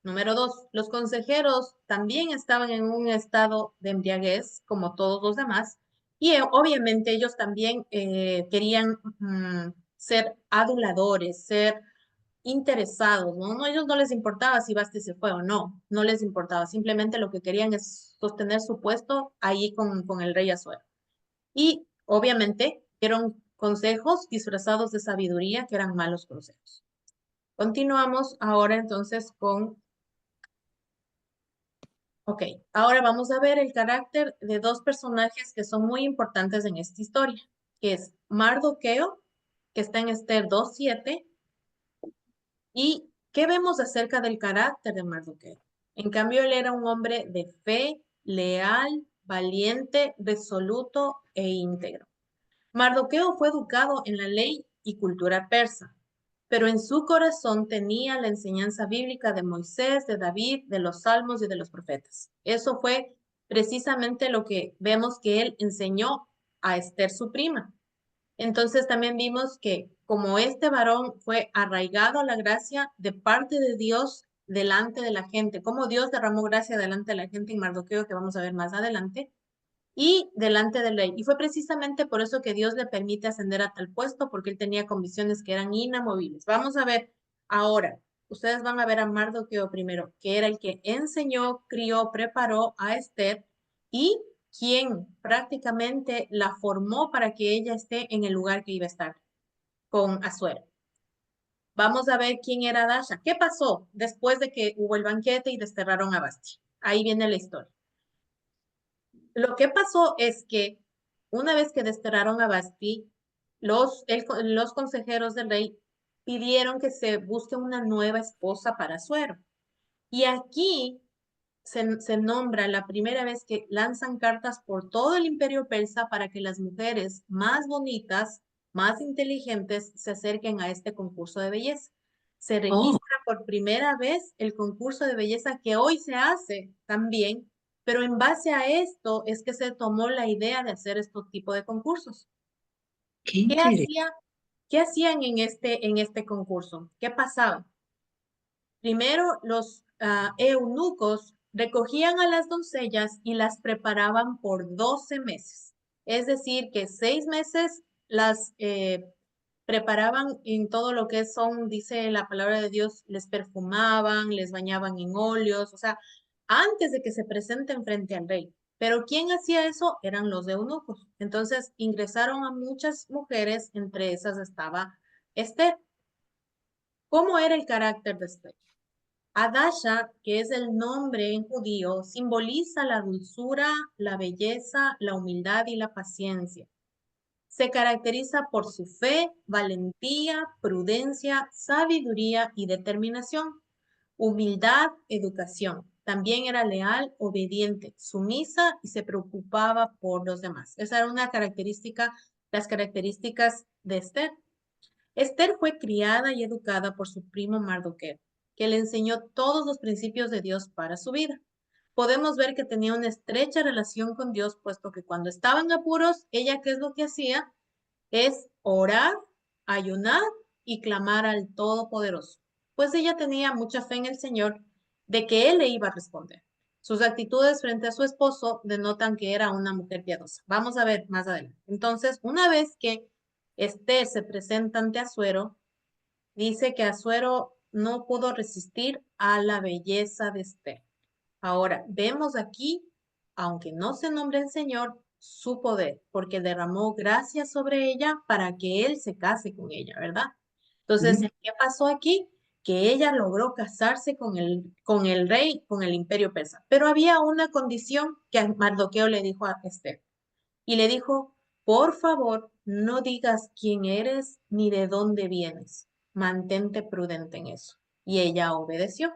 Número dos, los consejeros también estaban en un estado de embriaguez, como todos los demás, y obviamente ellos también querían ser aduladores, ser interesados, ¿no? No, a ellos no les importaba si Basti se fue o no, no les importaba, simplemente lo que querían es sostener su puesto ahí con el rey Asuero. Y obviamente dieron consejos disfrazados de sabiduría que eran malos consejos. Continuamos ahora entonces con... Ok, ahora vamos a ver el carácter de dos personajes que son muy importantes en esta historia, que es Mardoqueo, que está en Esther 2:7, y ¿qué vemos acerca del carácter de Mardoqueo? En cambio, él era un hombre de fe, leal, valiente, resoluto e íntegro. Mardoqueo fue educado en la ley y cultura persa, pero en su corazón tenía la enseñanza bíblica de Moisés, de David, de los salmos y de los profetas. Eso fue precisamente lo que vemos que él enseñó a Esther, su prima. Entonces también vimos que como este varón fue arraigado a la gracia de parte de Dios delante de la gente, como Dios derramó gracia delante de la gente en Mardoqueo, que vamos a ver más adelante, y delante del rey. Y fue precisamente por eso que Dios le permite ascender a tal puesto, porque él tenía convicciones que eran inamovibles. Vamos a ver ahora. Ustedes van a ver a Mardoqueo primero, que era el que enseñó, crió, preparó a Esther y quien prácticamente la formó para que ella esté en el lugar que iba a estar, con Asuero. Vamos a ver quién era Dasha. ¿Qué pasó después de que hubo el banquete y desterraron a Basti? Ahí viene la historia. Lo que pasó es que una vez que desterraron a Basti, los consejeros del rey pidieron que se busque una nueva esposa para Asuero. Y aquí se nombra la primera vez que lanzan cartas por todo el imperio persa para que las mujeres más bonitas, más inteligentes, se acerquen a este concurso de belleza. Se registra por primera vez el concurso de belleza que hoy se hace también, pero en base a esto es que se tomó la idea de hacer este tipo de concursos. qué interesante. ¿Qué hacían en este concurso? ¿Qué pasaba? Primero, los eunucos recogían a las doncellas y las preparaban por 12 meses. Es decir, que 6 meses las preparaban en todo lo que son, dice la palabra de Dios, les perfumaban, les bañaban en óleos, o sea, antes de que se presenten frente al rey. Pero ¿quién hacía eso? Eran los eunucos. Entonces ingresaron a muchas mujeres, entre esas estaba Esther. ¿Cómo era el carácter de Esther? Adasha, que es el nombre en judío, simboliza la dulzura, la belleza, la humildad y la paciencia. Se caracteriza por su fe, valentía, prudencia, sabiduría y determinación. Humildad, educación. También era leal, obediente, sumisa y se preocupaba por los demás. Esa era una característica, las características de Esther. Esther fue criada y educada por su primo Mardoqueo, que le enseñó todos los principios de Dios para su vida. Podemos ver que tenía una estrecha relación con Dios, puesto que cuando estaba en apuros, ella, ¿qué es lo que hacía? Es orar, ayunar y clamar al Todopoderoso, pues ella tenía mucha fe en el Señor de que Él le iba a responder. Sus actitudes frente a su esposo denotan que era una mujer piadosa. Vamos a ver más adelante. Entonces, una vez que Esther se presenta ante Asuero, dice que Asuero no pudo resistir a la belleza de Esther. Ahora, vemos aquí, aunque no se nombre el Señor, su poder, porque derramó gracia sobre ella para que él se case con ella, ¿verdad? Entonces, ¿qué pasó aquí? Que ella logró casarse con el rey, con el imperio persa. Pero había una condición que Mardoqueo le dijo a Esther. Y le dijo, por favor, no digas quién eres ni de dónde vienes. Mantente prudente en eso. Y ella obedeció.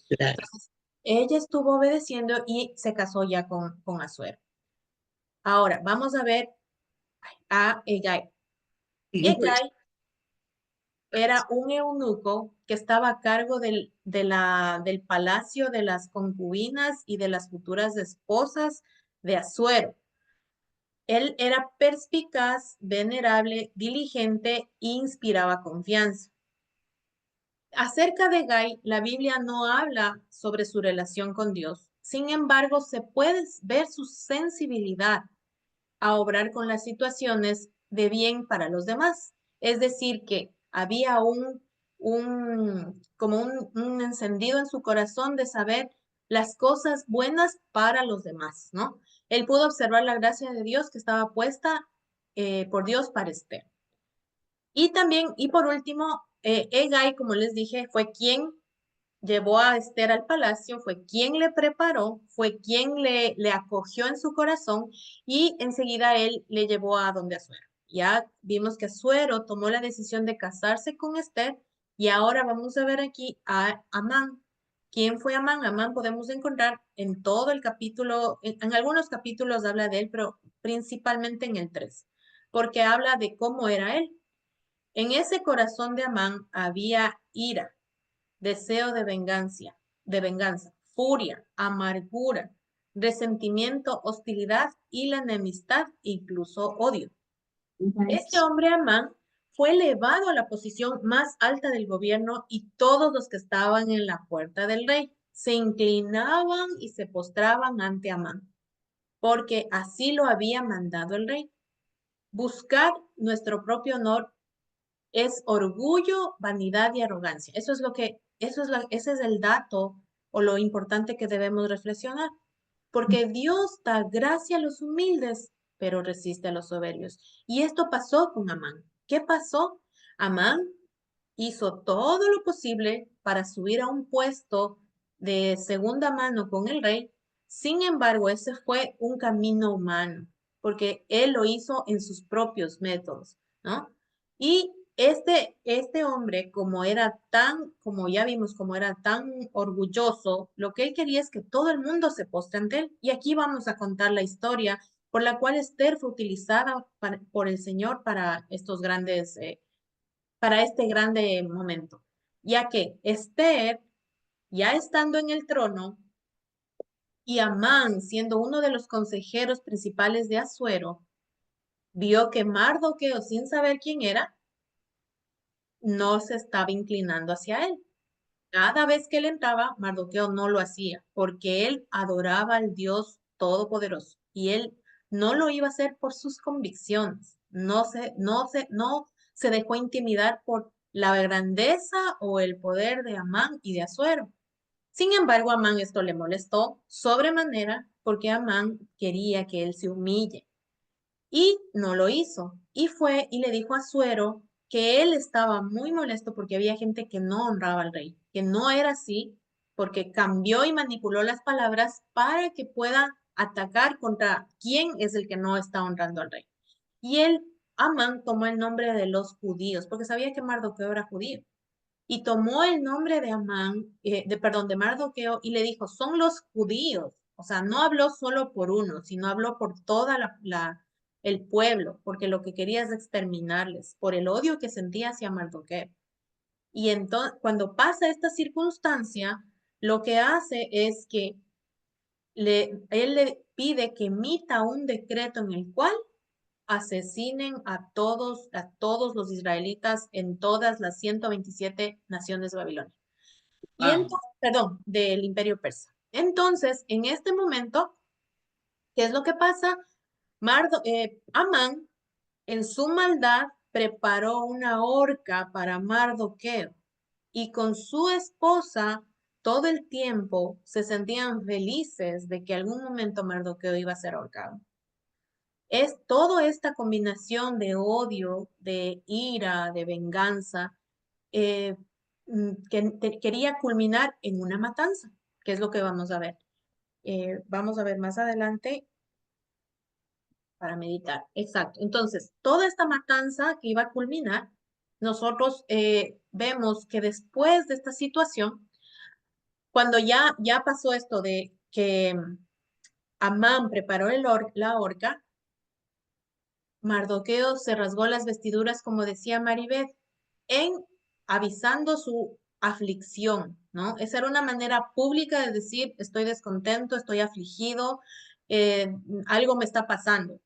Claro. Entonces, ella estuvo obedeciendo y se casó ya con Asuero. Ahora, vamos a ver a Hegai. Y pues, Hegai era un eunuco que estaba a cargo del palacio de las concubinas y de las futuras esposas de Asuero. Él era perspicaz, venerable, diligente e inspiraba confianza. Acerca de Hegai, la Biblia no habla sobre su relación con Dios. Sin embargo, se puede ver su sensibilidad a obrar con las situaciones de bien para los demás. Es decir, que había como un encendido en su corazón de saber las cosas buenas para los demás, ¿no? Él pudo observar la gracia de Dios que estaba puesta por Dios para Esther. Y también, y por último, Hegai, como les dije, fue quien llevó a Esther al palacio, fue quien le preparó, fue quien le acogió en su corazón y enseguida él le llevó a donde Asuero. Ya vimos que Asuero tomó la decisión de casarse con Esther y ahora vamos a ver aquí a Amán. ¿Quién fue Amán? Amán podemos encontrar en todo el capítulo, en algunos capítulos habla de él, pero principalmente en el 3, porque habla de cómo era él. En ese corazón de Amán había ira, deseo de venganza, furia, amargura, resentimiento, hostilidad y la enemistad, incluso odio. Este hombre Amán fue elevado a la posición más alta del gobierno y todos los que estaban en la puerta del rey se inclinaban y se postraban ante Amán, porque así lo había mandado el rey. Buscar nuestro propio honor es orgullo, vanidad y arrogancia. Ese es el dato o lo importante que debemos reflexionar. Porque Dios da gracia a los humildes, pero resiste a los soberbios. Y esto pasó con Amán. ¿Qué pasó? Amán hizo todo lo posible para subir a un puesto de segunda mano con el rey. Sin embargo, ese fue un camino humano, porque él lo hizo en sus propios métodos, ¿no? Y este hombre, como ya vimos, como era tan orgulloso, lo que él quería es que todo el mundo se postre ante él. Y aquí vamos a contar la historia por la cual Esther fue utilizada por el Señor para para este grande momento, ya que Esther, ya estando en el trono, y Amán, siendo uno de los consejeros principales de Asuero, vio que Mardoqueo, sin saber quién era, no se estaba inclinando hacia él. cada vez que él entraba, Mardoqueo no lo hacía, porque él adoraba al Dios Todopoderoso y él no lo iba a hacer por sus convicciones, no se dejó intimidar por la grandeza o el poder de Amán y de Asuero. Sin embargo, a Amán esto le molestó sobremanera porque Amán quería que él se humille y no lo hizo. Y fue y le dijo a Asuero que él estaba muy molesto porque había gente que no honraba al rey, que no era así, porque cambió y manipuló las palabras para que pueda atacar contra quién es el que no está honrando al rey. Y él, Amán, tomó el nombre de los judíos, porque sabía que Mardoqueo era judío. Y tomó el nombre de Amán, de Mardoqueo, y le dijo, son los judíos. O sea, no habló solo por uno, sino habló por toda el pueblo, porque lo que quería es exterminarles, por el odio que sentía hacia Mardoqueo. Y entonces, cuando pasa esta circunstancia, lo que hace es que él le pide que emita un decreto en el cual asesinen a todos los israelitas en todas las 127 naciones de Babilonia. Y entonces, perdón, del imperio persa. Entonces, en este momento, ¿qué es lo que pasa? Amán, en su maldad, preparó una horca para Mardoqueo y con su esposa todo el tiempo se sentían felices de que algún momento Mardoqueo iba a ser ahorcado. Es toda esta combinación de odio, de ira, de venganza, que quería culminar en una matanza, que es lo que vamos a ver. Vamos a ver más adelante para meditar. Exacto. Entonces, toda esta matanza que iba a culminar, nosotros vemos que después de esta situación, cuando ya pasó esto de que Amán preparó la horca, Mardoqueo se rasgó las vestiduras, como decía Maribeth, en avisando su aflicción, ¿no? Esa era una manera pública de decir, estoy descontento, estoy afligido, algo me está pasando.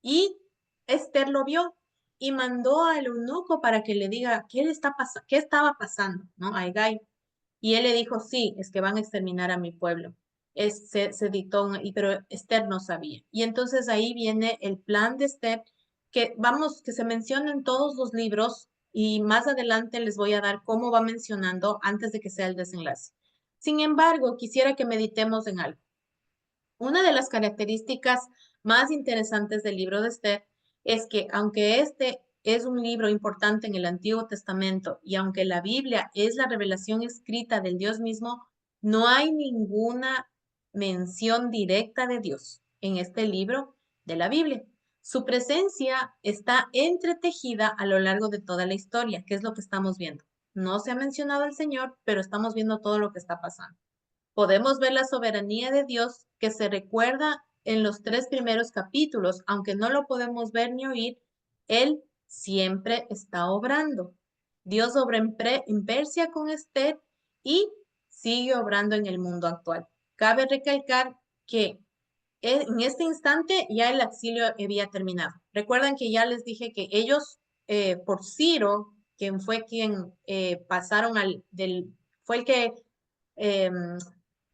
Y Esther lo vio y mandó al eunuco para que le diga qué estaba pasando, ¿no? A Hegai. Y él le dijo, sí, es que van a exterminar a mi pueblo. Se dictó, pero Esther no sabía. Y entonces ahí viene el plan de Esther, que se menciona en todos los libros y más adelante les voy a dar cómo va mencionando antes de que sea el desenlace. Sin embargo, quisiera que meditemos en algo. Una de las características más interesantes del libro de Esther es que aunque este es un libro importante en el Antiguo Testamento y aunque la Biblia es la revelación escrita del Dios mismo, no hay ninguna mención directa de Dios en este libro de la Biblia. Su presencia está entretejida a lo largo de toda la historia, que es lo que estamos viendo. No se ha mencionado al Señor, pero estamos viendo todo lo que está pasando. Podemos ver la soberanía de Dios que se recuerda en los 3 primeros capítulos, aunque no lo podemos ver ni oír, Él siempre está obrando. Dios obra en Persia con Esther y sigue obrando en el mundo actual. Cabe recalcar que en este instante ya el exilio había terminado. Recuerdan que ya les dije que ellos, por Ciro, quien fue quien pasaron fue el que eh,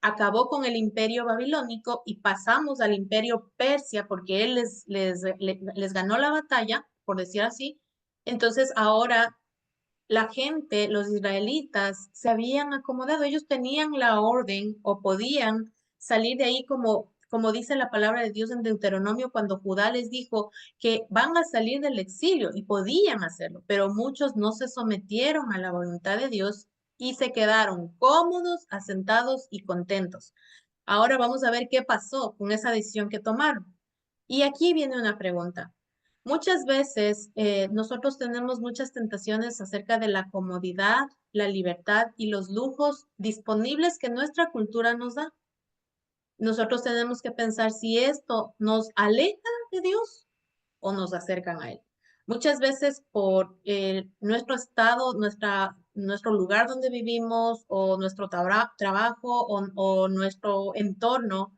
acabó con el imperio babilónico y pasamos al imperio persia porque él les ganó la batalla, por decir así. Entonces ahora la gente, los israelitas, se habían acomodado, ellos tenían la orden o podían salir de ahí como dice la palabra de Dios en Deuteronomio cuando Judá les dijo que van a salir del exilio y podían hacerlo, pero muchos no se sometieron a la voluntad de Dios y se quedaron cómodos, asentados y contentos. Ahora vamos a ver qué pasó con esa decisión que tomaron. Y aquí viene una pregunta. Muchas veces nosotros tenemos muchas tentaciones acerca de la comodidad, la libertad y los lujos disponibles que nuestra cultura nos da. Nosotros tenemos que pensar si esto nos aleja de Dios o nos acercan a Él. Muchas veces por nuestro estado, nuestro lugar donde vivimos o nuestro trabajo o nuestro entorno,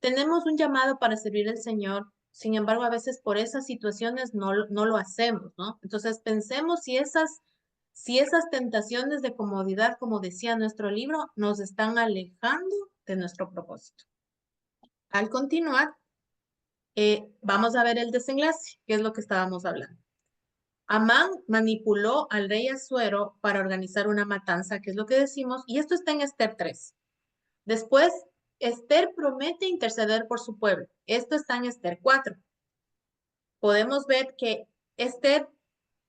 tenemos un llamado para servir al Señor. Sin embargo, a veces por esas situaciones no lo hacemos, ¿no? Entonces pensemos si esas tentaciones de comodidad, como decía nuestro libro, nos están alejando de nuestro propósito. Al continuar, vamos a ver el desenlace, que es lo que estábamos hablando. Amán manipuló al rey Asuero para organizar una matanza, que es lo que decimos, y esto está en Esther 3. Después, Esther promete interceder por su pueblo. Esto está en Esther 4. Podemos ver que Esther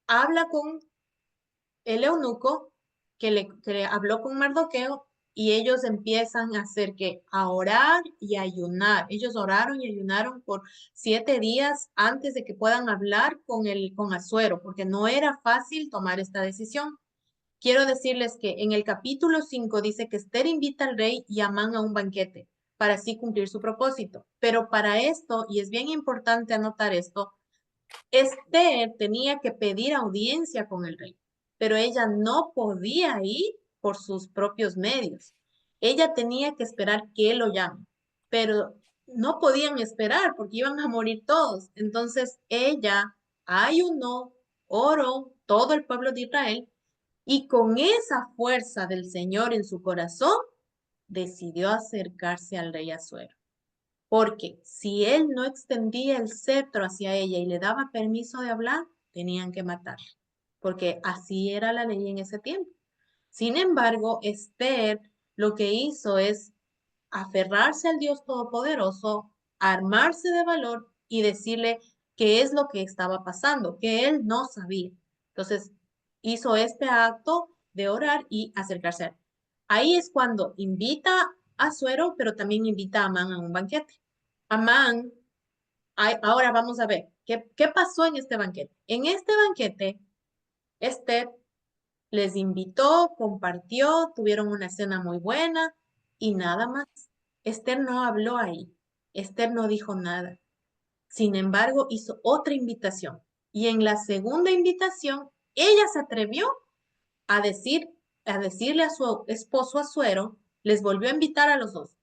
habla con el eunuco que le habló con Mardoqueo y ellos empiezan a hacer que a orar y ayunar. Ellos oraron y ayunaron por 7 días antes de que puedan hablar con Asuero, porque no era fácil tomar esta decisión. Quiero decirles que en el capítulo 5 dice que Esther invita al rey y a Amán a un banquete para así cumplir su propósito. Pero para esto, y es bien importante anotar esto, Esther tenía que pedir audiencia con el rey, pero ella no podía ir por sus propios medios. Ella tenía que esperar que él lo llame, pero no podían esperar porque iban a morir todos. Entonces ella ayunó, oró, todo el pueblo de Israel, y con esa fuerza del Señor en su corazón, decidió acercarse al rey Asuero. Porque si él no extendía el cetro hacia ella y le daba permiso de hablar, tenían que matarla, porque así era la ley en ese tiempo. Sin embargo, Esther lo que hizo es aferrarse al Dios Todopoderoso, armarse de valor y decirle qué es lo que estaba pasando, que él no sabía. Entonces, hizo este acto de orar y acercarse a él. Ahí es cuando invita a Suero, pero también invita a Amán a un banquete. Amán, ahora vamos a ver, ¿qué pasó en este banquete? En este banquete, Esther les invitó, compartió, tuvieron una cena muy buena y nada más. Esther no habló ahí. Esther no dijo nada. Sin embargo, hizo otra invitación. Y en la segunda invitación, ella se atrevió a decirle a su esposo Asuero, les volvió a invitar a los dos,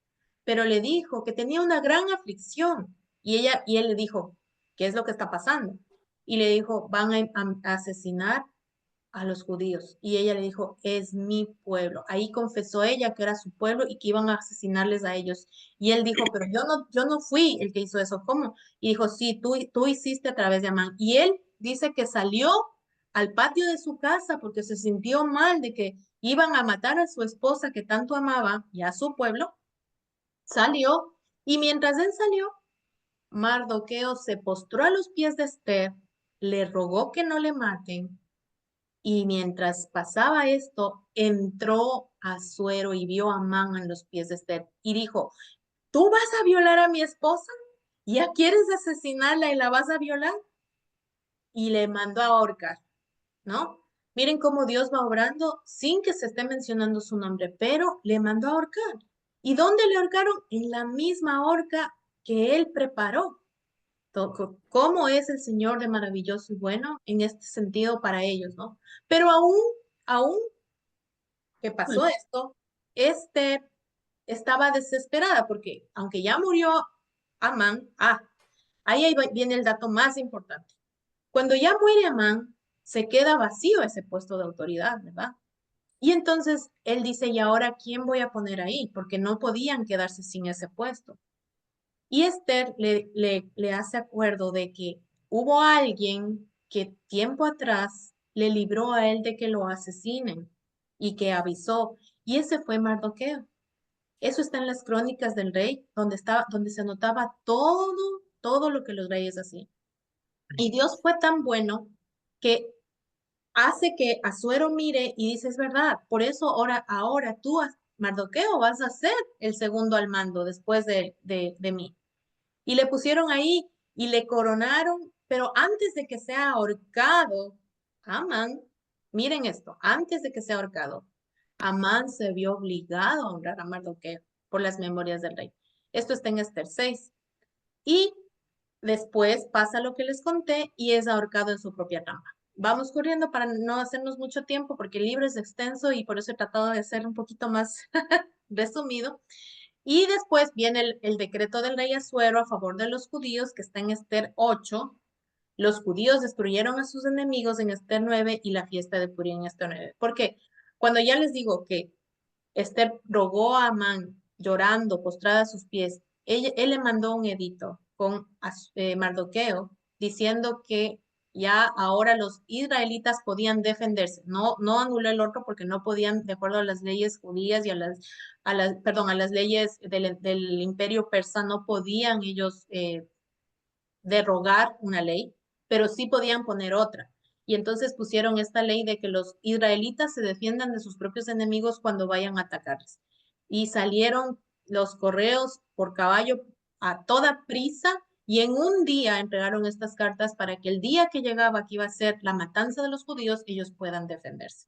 pero le dijo que tenía una gran aflicción. Y él le dijo, ¿qué es lo que está pasando? Y le dijo, van a asesinar a los judíos. Y ella le dijo, es mi pueblo. Ahí confesó ella que era su pueblo y que iban a asesinarles a ellos. Y él dijo, pero yo no fui el que hizo eso. ¿Cómo? Y dijo, sí, tú hiciste a través de Amán. Y él dice que salió al patio de su casa porque se sintió mal de que iban a matar a su esposa que tanto amaba y a su pueblo. Salió y mientras él salió, Mardoqueo se postró a los pies de Esther, le rogó que no le maten. Y mientras pasaba esto, entró Asuero y vio a Amán en los pies de Esther y dijo, ¿tú vas a violar a mi esposa? ¿Ya quieres asesinarla y la vas a violar? Y le mandó a ahorcar, ¿no? Miren cómo Dios va obrando sin que se esté mencionando su nombre, pero le mandó a ahorcar. ¿Y dónde le ahorcaron? En la misma horca que él preparó. ¿Cómo es el Señor de maravilloso y bueno en este sentido para ellos, ¿no? Pero aún que pasó esto, estaba desesperada porque aunque ya murió Amán, ahí viene el dato más importante. Cuando ya muere Amán, se queda vacío ese puesto de autoridad, ¿verdad? Y entonces él dice, ¿y ahora quién voy a poner ahí? Porque no podían quedarse sin ese puesto. Y Esther le hace acuerdo de que hubo alguien que tiempo atrás le libró a él de que lo asesinen y que avisó. Y ese fue Mardoqueo. Eso está en las crónicas del rey, donde se anotaba todo lo que los reyes hacían. Y Dios fue tan bueno que hace que Asuero mire y dice, es verdad, por eso ahora tú, Mardoqueo, vas a ser el segundo al mando después de mí. Y le pusieron ahí y le coronaron, pero antes de que sea ahorcado, Amán, miren esto, antes de que sea ahorcado, Amán se vio obligado a honrar a Mardoqueo por las memorias del rey. Esto está en Esther 6. Y después pasa lo que les conté y es ahorcado en su propia trampa. Vamos corriendo para no hacernos mucho tiempo porque el libro es extenso y por eso he tratado de ser un poquito más resumido. Y después viene el decreto del rey Asuero a favor de los judíos que está en Esther 8. Los judíos destruyeron a sus enemigos en Esther 9 y la fiesta de Purim en Esther 9. Porque cuando ya les digo que Esther rogó a Amán llorando, postrada a sus pies, él le mandó un edicto con Mardoqueo diciendo que ya ahora los israelitas podían defenderse. No anuló el otro porque no podían, de acuerdo a las leyes judías y a las leyes del imperio persa, no podían ellos derogar una ley, pero sí podían poner otra. Y entonces pusieron esta ley de que los israelitas se defiendan de sus propios enemigos cuando vayan a atacarles. Y salieron los correos por caballo a toda prisa y en un día entregaron estas cartas para que el día que llegaba, que iba a ser la matanza de los judíos, ellos puedan defenderse,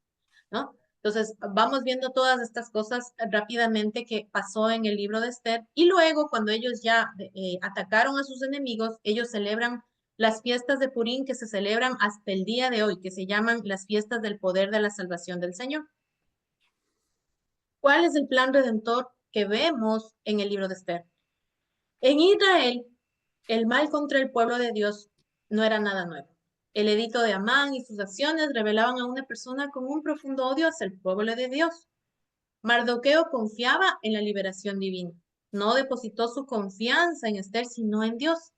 ¿no? Entonces, vamos viendo todas estas cosas rápidamente que pasó en el libro de Esther. Y luego, cuando ellos ya atacaron a sus enemigos, ellos celebran las fiestas de Purim que se celebran hasta el día de hoy, que se llaman las fiestas del poder de la salvación del Señor. ¿Cuál es el plan redentor que vemos en el libro de Esther? En Israel, el mal contra el pueblo de Dios no era nada nuevo. El edicto de Amán y sus acciones revelaban a una persona con un profundo odio hacia el pueblo de Dios. Mardoqueo confiaba en la liberación divina. No depositó su confianza en Esther, sino en Dios.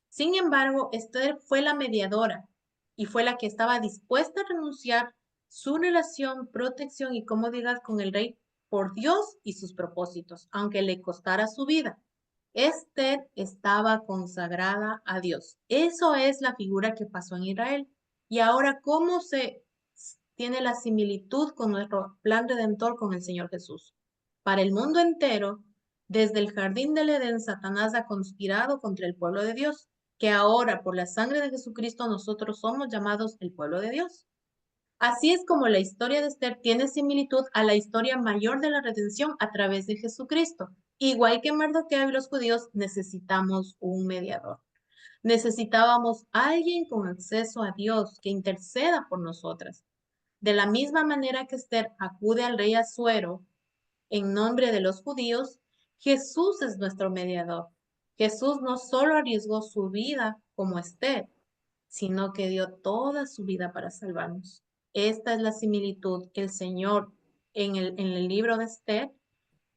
Sin embargo, Esther fue la mediadora y fue la que estaba dispuesta a renunciar su relación, protección y comodidad con el rey por Dios y sus propósitos, aunque le costara su vida. Esther estaba consagrada a Dios. Eso es la figura que pasó en Israel. Y ahora, ¿cómo se tiene la similitud con nuestro plan redentor con el Señor Jesús? Para el mundo entero, desde el jardín del Edén, Satanás ha conspirado contra el pueblo de Dios, que ahora por la sangre de Jesucristo nosotros somos llamados el pueblo de Dios. Así es como la historia de Esther tiene similitud a la historia mayor de la redención a través de Jesucristo. Igual que Mardoqueo y los judíos, necesitamos un mediador. Necesitábamos alguien con acceso a Dios que interceda por nosotras. De la misma manera que Esther acude al rey Asuero en nombre de los judíos, Jesús es nuestro mediador. Jesús no solo arriesgó su vida como Esther, sino que dio toda su vida para salvarnos. Esta es la similitud que el Señor en el libro de Esther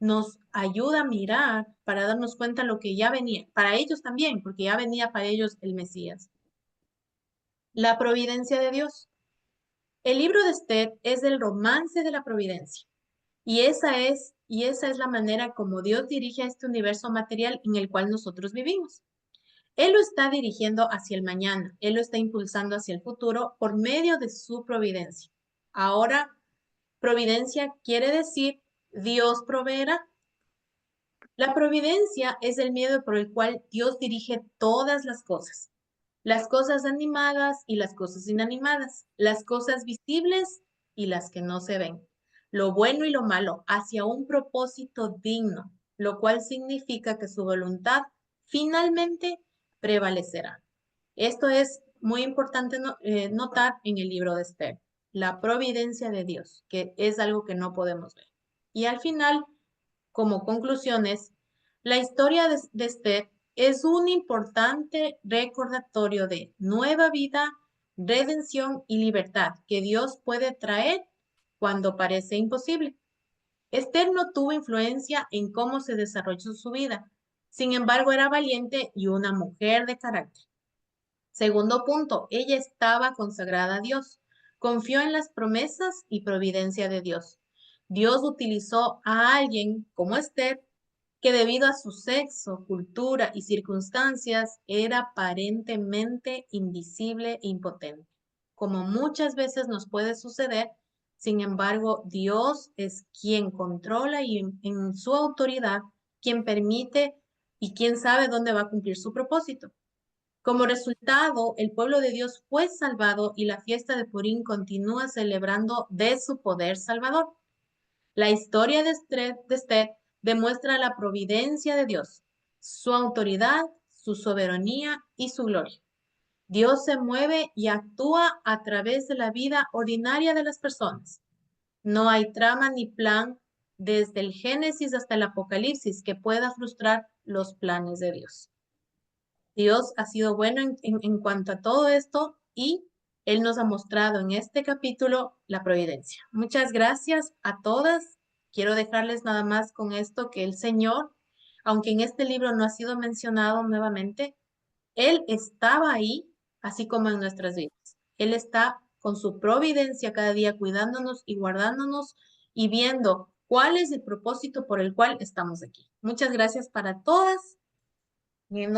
nos ayuda a mirar para darnos cuenta de lo que ya venía, para ellos también, porque ya venía para ellos el Mesías. La providencia de Dios. El libro de Esther es el romance de la providencia. Y esa es la manera como Dios dirige a este universo material en el cual nosotros vivimos. Él lo está dirigiendo hacia el mañana, Él lo está impulsando hacia el futuro por medio de su providencia. Ahora, providencia quiere decir Dios proveerá. La providencia es el medio por el cual Dios dirige todas las cosas animadas y las cosas inanimadas, las cosas visibles y las que no se ven, lo bueno y lo malo, hacia un propósito digno, lo cual significa que su voluntad finalmente prevalecerá. Esto es muy importante notar en el libro de Esther, la providencia de Dios, que es algo que no podemos ver. Y al final, como conclusiones, la historia de Esther es un importante recordatorio de nueva vida, redención y libertad que Dios puede traer cuando parece imposible. Esther no tuvo influencia en cómo se desarrolló su vida. Sin embargo, era valiente y una mujer de carácter. Segundo punto, ella estaba consagrada a Dios. Confió en las promesas y providencia de Dios. Dios utilizó a alguien como Esther, que debido a su sexo, cultura y circunstancias era aparentemente invisible e impotente. Como muchas veces nos puede suceder, sin embargo, Dios es quien controla y en su autoridad, quien permite y quien sabe dónde va a cumplir su propósito. Como resultado, el pueblo de Dios fue salvado y la fiesta de Purim continúa celebrando de su poder salvador. La historia de Esther demuestra la providencia de Dios, su autoridad, su soberanía y su gloria. Dios se mueve y actúa a través de la vida ordinaria de las personas. No hay trama ni plan desde el Génesis hasta el Apocalipsis que pueda frustrar los planes de Dios. Dios ha sido bueno en cuanto a todo esto y Él nos ha mostrado en este capítulo la providencia. Muchas gracias a todas. Quiero dejarles nada más con esto que el Señor, aunque en este libro no ha sido mencionado nuevamente, Él estaba ahí, así como en nuestras vidas. Él está con su providencia cada día cuidándonos y guardándonos y viendo cuál es el propósito por el cual estamos aquí. Muchas gracias para todas.